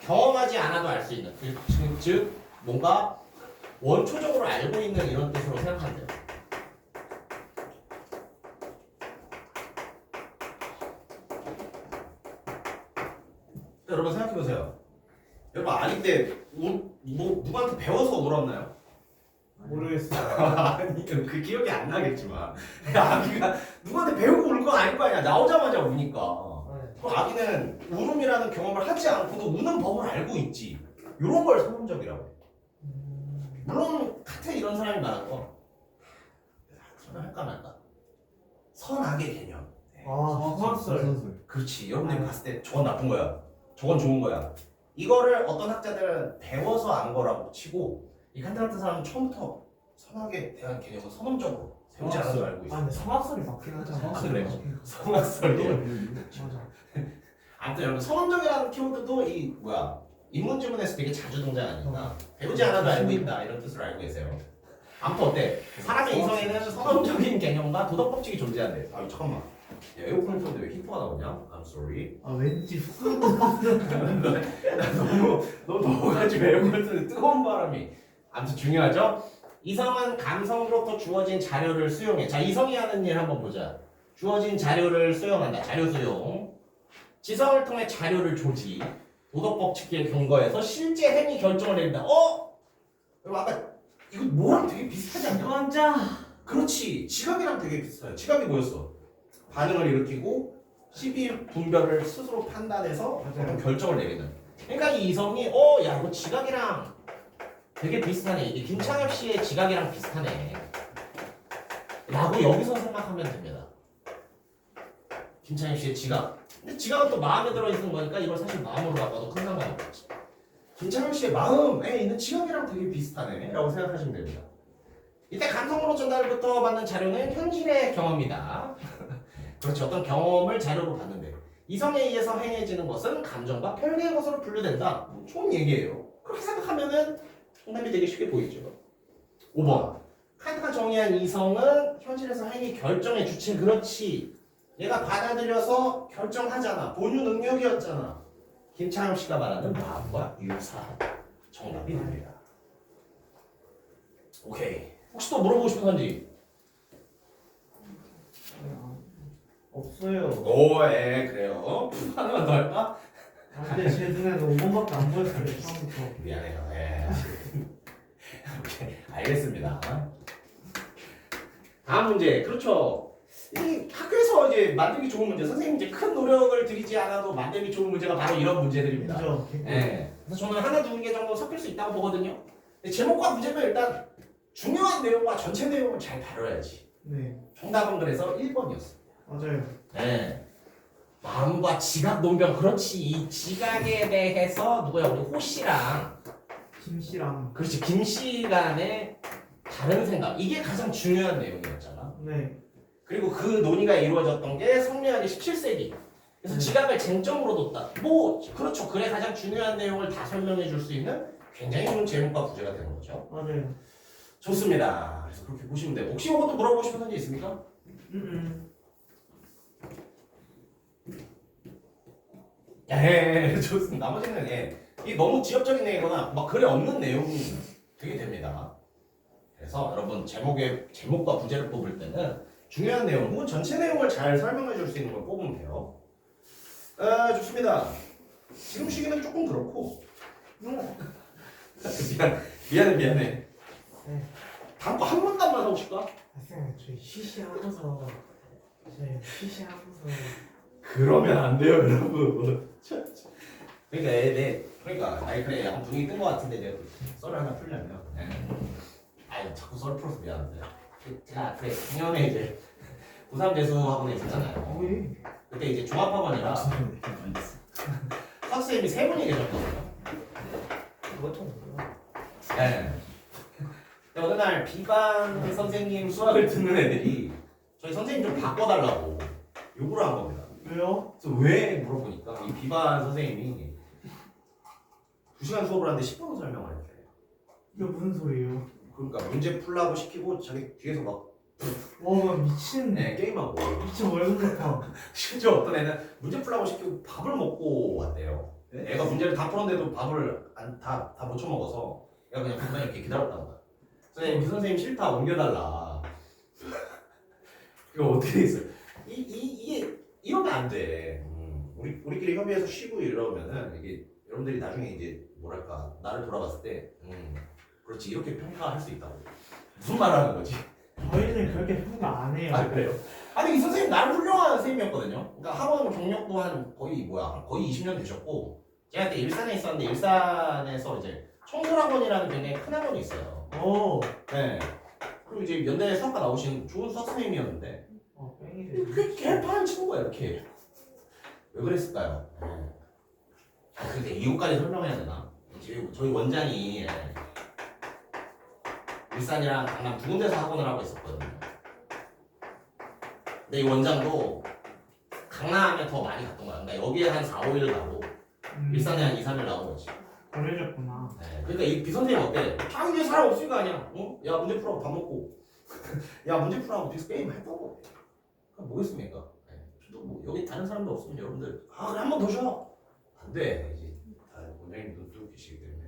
경험하지 않아도 알 수 있는 즉 뭔가 원초적으로 알고 있는 이런 뜻으로 생각하면 돼요. 여러분 생각해보세요. 여러분 아기 때 누구한테 배워서 울었나요? 모르겠어요. 아니 그 기억이 안 나겠지만 아기가 누구한테 배우고 울 건 아닐 거 아니야. 나오자마자 우니까. 그럼 아기는 울음이라는 경험을 하지 않고도 우는 법을 알고 있지. 이런 걸 선언적이라고 해. 물론 같은 이런 사람이 많아서 선언할까 말까. 선악의 개념. 성악설. 그렇지. 여러분들이 봤을 때 저건 나쁜 거야. 저건 좋은 거야. 이거를 어떤 학자들은 배워서 안 거라고 치고 이 칸트 같은 사람은 처음부터 선악에 대한 개념을 선언적으로 세우지 않아도 알고 있어. 근데 성악설이 맞긴 하잖아. 그래. 성악설이에요. 맞아. 아무튼 여러분 선언적이라는 키워드도 이 인문지문에서 되게 자주 등장하니까 배우지 않아도 알고 있다 이런 뜻으로 알고 계세요. 아무튼 어때? 사람의 이성에는 선언적인 개념과 도덕 법칙이 존재한대. 잠깐만. 야, 에어컨 틀는데 왜 히트가 나오냐? I'm sorry. 왠지 후끈. 나 너무 더워가지고 에어컨 틀는데 뜨거운 바람이. 아무튼 중요하죠? 이성은 감성으로부터 주어진 자료를 수용해. 자, 이성이 하는 일 한번 보자. 주어진 자료를 수용한다. 자료 수용. 지성을 통해 자료를 조지. 도덕 법칙에 근거해서 실제 행위 결정을 내린다. 아까 이거 뭐랑 되게 비슷하지 않냐? 원자. 그렇지. 지각이랑 되게 비슷해요. 지각이 뭐였어? 반응을 일으키고 시비 분별을 스스로 판단해서 어떤 결정을 내리는. 그러니까 이 이성이 야 이거 지각이랑 되게 비슷하네. 이게 김창엽 씨의 지각이랑 비슷하네. 라고 여기서 생각하면 됩니다. 김창엽 씨의 지각. 근데 지각은 또 마음에 들어있는 거니까 이걸 사실 마음으로 바꿔도 큰 상관이 없지. 김창엽 씨의 마음에 있는 지각이랑 되게 비슷하네 라고 생각하시면 됩니다. 이때 감성으로 전달부터 받는 자료는 현실의 경험이다. 그렇지. 어떤 경험을 자료로 받는데 이성에 의해서 행해지는 것은 감정과 별개의 것으로 분류된다. 좋은 얘기예요. 그렇게 생각하면은 정답이 되게 쉽게 보이죠. 5번. 칸트가 정의한 이성은 현실에서 행위 결정의 주체. 그렇지. 얘가 받아들여서 결정하잖아. 본유 능력이었잖아. 김창엽 씨가 말하는 마음과 유사한 정답이 됩니다. 오케이. 혹시 또 물어보고 싶은 건지? 없어요. 그래요. 하나만 더 할까? 근데 제 눈에는 5번밖에 안 보였어요 처음부터. 미안해요. 예. 오케이, 알겠습니다. 다음 문제. 그렇죠. 이 학교에서 이제 만들기 좋은 문제, 선생님 이제 큰 노력을 들이지 않아도 만들기 좋은 문제가 바로 이런 문제들입니다. 그죠? 예. 그래서 저는 하나 두 개 정도 섞일 수 있다고 보거든요. 근데 제목과 문제는 일단 중요한 내용과 전체 내용을 잘 다뤄야지. 네 정답은 그래서 1번이었습니다. 맞아요. 네. 마음과 지각 논변. 그렇지. 이 지각에 대해서 누구야? 우리 호 씨랑 김씨랑. 그렇지 김 씨 간의 다른 생각. 이게 가장 중요한 내용이었잖아. 네 그리고 그 논의가 이루어졌던 게 성리학의 17세기. 그래서 지각을 쟁점으로 뒀다. 뭐 그렇죠. 그래 가장 중요한 내용을 다 설명해 줄 수 있는 굉장히 좋은 제목과 부제가 되는 거죠. 맞아요. 좋습니다. 그래서 그렇게 보시면 돼요. 혹시 이것도 물어보고 싶은 게 있습니까? 예, 좋습니다. 나머지는 이 너무 지엽적인 내용이거나 막 글에 없는 내용이 되게 됩니다. 그래서 여러분 제목과 부제를 뽑을 때는 중요한 내용 혹은 전체 내용을 잘 설명해 줄 수 있는 걸 뽑으면 돼요. 좋습니다. 지금 시기는 조금 그렇고 미안해. 네. 다음 거 한 문단만 하고 싶까? 선생님 저희 쉬쉬하고서 그러면 안 돼요, 여러분. 그러니까 아니 그래 약간 분위기 뜬 것 같은데 내가 썰을 하나 풀려면 아니 자꾸 썰 풀어서 미안한데 제가 그래 작년에 이제 고3 재수 학원에 있었잖아요. 왜? 그때 이제 종합학원이라 수학선생님이 세 분이 계셨거든요. 그거 좀 뭐야? 네. 근데 어느 날 비반 선생님 수학을 듣는 애들이 저희 선생님 좀 바꿔달라고 요구를 한 겁니다. 왜요? 그래서 왜 물어보니까 이 비반 선생님이 2시간 수업을 하는데 10분 설명을 했대. 이게 무슨 소리예요? 그러니까 문제 풀라고 시키고 자기 뒤에서 막 와 미친. 게임하고 미친 월급부터. 심지어 어떤 애는 문제 풀라고 시키고 밥을 먹고 왔대요. 애가 문제를 다 풀었는데도 밥을 다 못 쳐먹어서 애가 그냥 가만히 이렇게 기다렸다는 거야. 선생님 그 선생님 싫다 옮겨달라. 이거 어떻게 했어요? 이게 이러면 안 돼. 우리끼리 협의해서 쉬고 이러면은 이게 여러분들이 나중에 이제 뭐랄까 나를 돌아봤을 때 그렇지 이렇게 평가할 수 있다고. 무슨 말을 하는 거지? 저희는 그렇게 평가 안 해요. 아 그래요? 아니 이 선생님 나름 훌륭한 선생님이었거든요. 그러니까 학원 경력도 한 거의 20년 되셨고 제가 그때 일산에 있었는데 일산에서 이제 청솔학원이라는 굉장히 큰 학원이 있어요. 오. 네. 그리고 이제 연대 수학과 나오신 좋은 수학 선생님이었는데 뺑이래. 그 개판한 친구가 이렇게 왜 그랬을까요? 근데 이유까지 설명해야 되나? 저희 원장이 일산이랑 강남 두 군데서 학원을 하고 있었거든요. 근데 이 원장도 강남에 더 많이 갔던 거야. 그러니까 여기에 한 4, 5일 가고 일산에 한 2, 3일 나온 거지. 그러셨구나. 그러니까 이 비선생님 어때? 자기 사람 없으니까 아니야. 야 문제 풀어 밥 먹고 야 문제 풀어하고 뒤에서 게임 했던 거. 그럼 뭐겠습니까? 저도 뭐 여기 다른 사람도 없으면 여러분들 그래 한 번 더 쉬어. 안 돼. 이제 원장님 눈 뜨고 계시기 때문에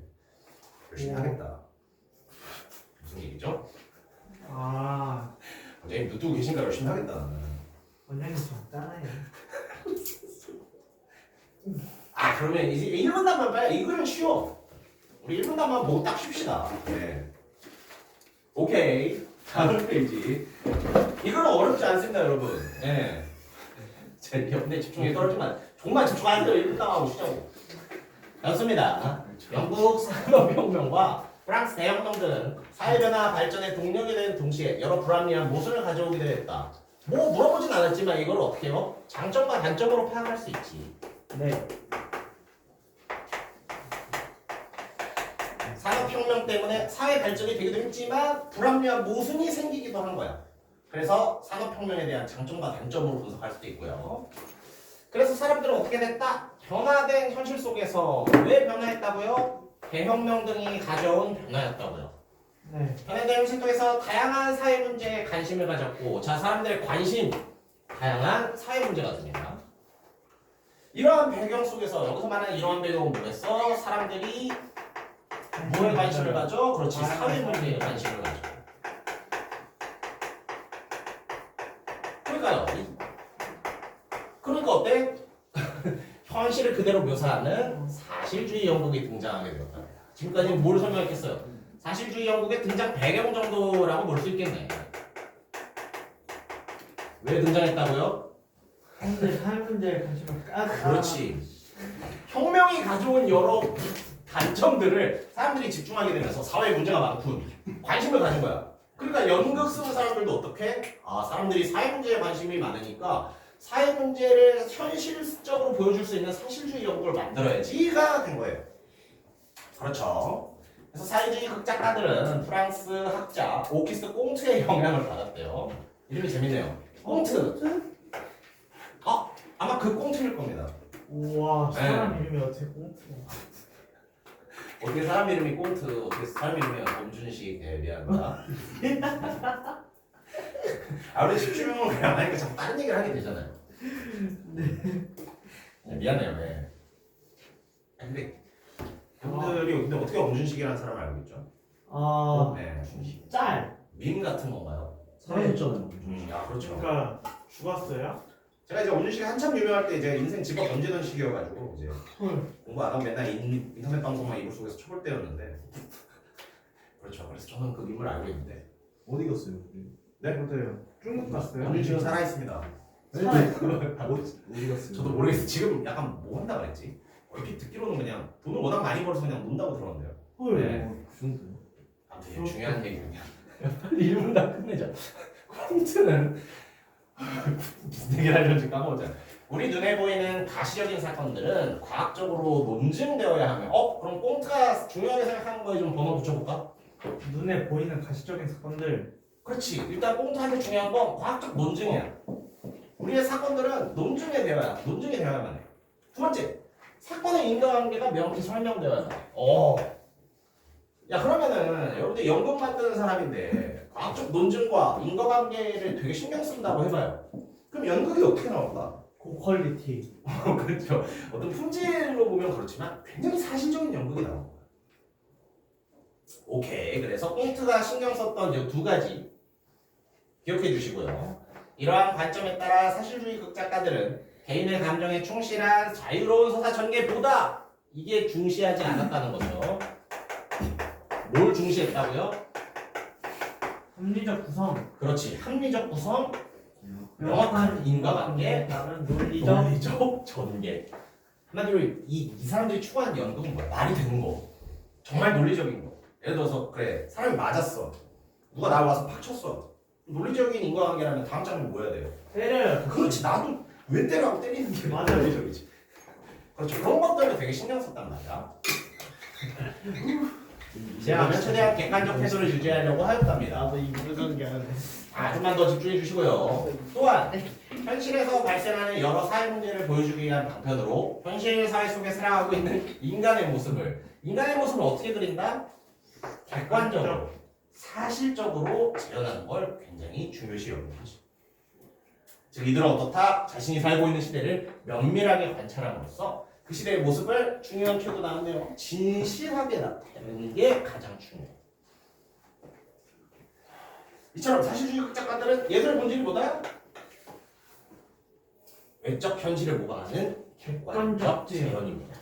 열심히 하겠다. 무슨 얘기죠? 아 원장님 눈 뜨고 계신가 열심히 하겠다 나는. 원장님 좀 따라해. 그러면 이제 1분단만 봐요. 이거는 쉬워. 우리 1분단만 보고 딱 쉽시다. 네. 오케이. 다음 페이지. 이거는 어렵지 않습니다, 여러분. 네. 제 옆에 집중이 떨어지면 정말 집중 안 돼요. 1분단 하고 쉬자고. 좋습니다. 영국 산업혁명과 프랑스 대혁명 등 사회변화 발전의 동력이 된 동시에 여러 불합리한 모순을 가져오기도 했다. 뭐 물어보진 않았지만 이걸 어떻게 해요? 장점과 단점으로 파악할 수 있지. 네. 산업혁명 때문에 사회 발전이 되기도 했지만 불합리한 모순이 생기기도 한 거야. 그래서 산업혁명에 대한 장점과 단점으로 분석할 수도 있고요. 그래서 사람들은 어떻게 됐다? 변화된 현실 속에서 왜 변화했다고요? 대혁명 등이 가져온 변화였다고요. 네. 변화된 현실 속에서 다양한 사회 문제에 관심을 가졌고, 자 사람들의 관심, 다양한 사회 문제가 됩니다. 이러한 배경 속에서 여기서 말하는 이러한 배경은 뭐겠어? 사람들이 뭐에 관심을 가져? 그렇지, 사회 문제에 관심을 가져. 그러니까요. 그러니까 어때? 현실을 그대로 묘사하는 사실주의 영국이 등장하게 되었다. 지금까지 뭘 설명했겠어요? 사실주의 영국의 등장 배경 정도라고 볼 수 있겠네. 왜 등장했다고요? 사람들 사회 문제에 관심을 그렇지. 혁명이 가져온 여러 단점들을 사람들이 집중하게 되면서 사회 문제가 많군 관심을 가진 거야. 그러니까 연극 쓰는 사람들도 어떻게? 사람들이 사회 문제에 관심이 많으니까 사회 문제를 현실적으로 보여줄 수 있는 사실주의 연극을 만들어야지가 된 거예요. 그렇죠. 그래서 사회주의 극작가들은 프랑스 학자 오기스트 꽁트의 영향을 받았대요. 이름이 재밌네요. 꽁트. 아마 그 꽁트일 겁니다. 우와 사람 이름이 어떻게 꽁트야? 어떻게 사람 이름이 꽁트, 어떻게 사람 이름이 엄준식. 미안합니다. 우리 집중형을 그냥 하니까 자꾸 다른 얘기를 하게 되잖아요. 네, 미안해요. 네. 근데 분들이 근데 어떻게 엄준식이라는 사람을 알고 있죠? 네. 짤. 밈 같은 건가요? 사라졌잖아요. 그렇죠. 그러니까 죽었어요? 제가 이제 엄준식이 한참 유명할 때 이제 인생 직업 던지던 시기여가지고 이제 헐. 공부 안 하고 맨날 인터넷 방송만 이불 속에서 쳐볼 때였는데 그렇죠. 그래서 저는 그 밈을 알고 있는데 어디 갔어요? 네? 저도요. 중국 갔어요. 엄준식은 살아있습니다. 어디 갔어요? 저도 모르겠어요. 지금 약간 뭐 한다 그랬지? 얼핏 듣기로는 그냥 돈을 워낙 많이 벌어서 그냥 논다고 들었는데요. 헐. 네. 그 정도요? 아무튼 중요한 얘기는 빨리 1분 다 끝내자. 콘트는 무슨 얘기를 하려는지 까먹었잖아. 우리 눈에 보이는 가시적인 사건들은 과학적으로 논증되어야 하며 그럼 꽁트가 중요하게 생각하는 거에 좀 번호 붙여볼까? 눈에 보이는 가시적인 사건들. 그렇지. 일단 꽁트한테 중요한 건 과학적 논증이야. 우리의 사건들은 논증이 되어야만 해. 두 번째, 사건의 인과관계가 명확히 설명되어야만 해. 야 그러면은 여러분들 연극 만드는 사람인데 과학적 논증과 인과관계를 되게 신경 쓴다고 해봐요. 그럼 연극이 어떻게 나올까? 고퀄리티. 그렇죠. 어떤 품질로 보면 그렇지만 굉장히 사실적인 연극이 나온 거야. 오케이. 그래서 꽁트가 신경 썼던 이 두 가지 기억해 주시고요. 이러한 관점에 따라 사실주의 극작가들은 개인의 감정에 충실한 자유로운 서사 전개보다 이게 중시하지 않았다는 거죠. 뭘 중시했다고요? 합리적 구성. 그렇지. 합리적 구성, 명확한 인과관계, 다른 논리적 전개. 한마디로 이 사람들이 추구하는 연극은 뭐야? 말이 되는 거. 정말 논리적인 거. 예를 들어서 그래 사람이 맞았어. 누가 나를 와서 팍 쳤어. 논리적인 인과관계라면 다음 장면 뭐 해야 돼요? 때려요. 그렇지. 나도 왜 때려하고 때리는 게 맞아요. 논리적이지. 그렇죠. 그런 것들도 되게 신경 썼단 말이야. 제가 최대한 객관적 태도를 유지하려고 하였답니다. 나도 이 무슨 게 아닌데. 좀만 더 집중해 주시고요. 또한 현실에서 발생하는 여러 사회 문제를 보여주기 위한 방편으로 현실 사회 속에 살아가고 있는 인간의 모습을 어떻게 그린다? 객관적으로, 사실적으로 재현하는 걸 굉장히 중요시 여기는 거지. 즉 이들은 어떻다? 자신이 살고 있는 시대를 면밀하게 관찰함으로써 그 시대의 모습을 중요한 표도 나왔네요. 진실하게 나타내는 게 가장 중요해. 이처럼 사실주의 극작가들은 예술의 본질이 뭐다? 외적 현실을 모방하는 객관적 재현입니다.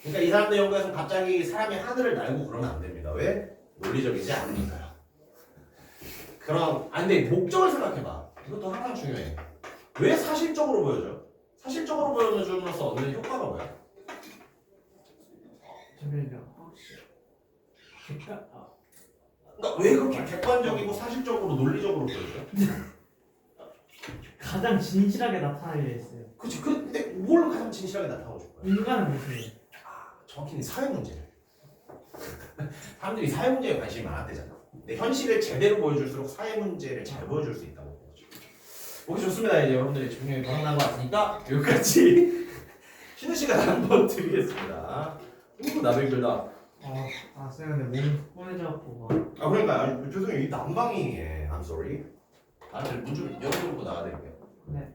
그러니까 이 사람들 연구에서는 갑자기 사람이 하늘을 날고 그러면 안 됩니다. 왜? 논리적이지 않으니까요. 근데 목적을 생각해봐. 이것도 항상 중요해. 왜 사실적으로 보여줘? 사실적으로 보여줌으로써 얻는 효과가 뭐야? 그러니까 왜 그렇게 객관적이고 사실적으로 논리적으로 보여줘? 가장 진실하게 나타나려 했어요. 그치. 근데 뭘 가장 진실하게 나타내고 싶어요? 인간은 무슨? 정확히는 사회 문제를. 사람들이 사회 문제에 관심이 많았대잖아. 근데 현실을 제대로 보여줄수록 사회 문제를 잘 보여줄 수 있다고 보죠. 오케이 좋습니다. 이제 여러분들이 집중력이 바닥난 것 같으니까 여기까지 쉬는 시간 한번 드리겠습니다. 나도 힘들다. 쌤 근데 몸이 푸근해져갖고 그러니까 죄송해요. 이 난방이 I'm sorry. 문좀 열어놓고 나가드릴게요. 네.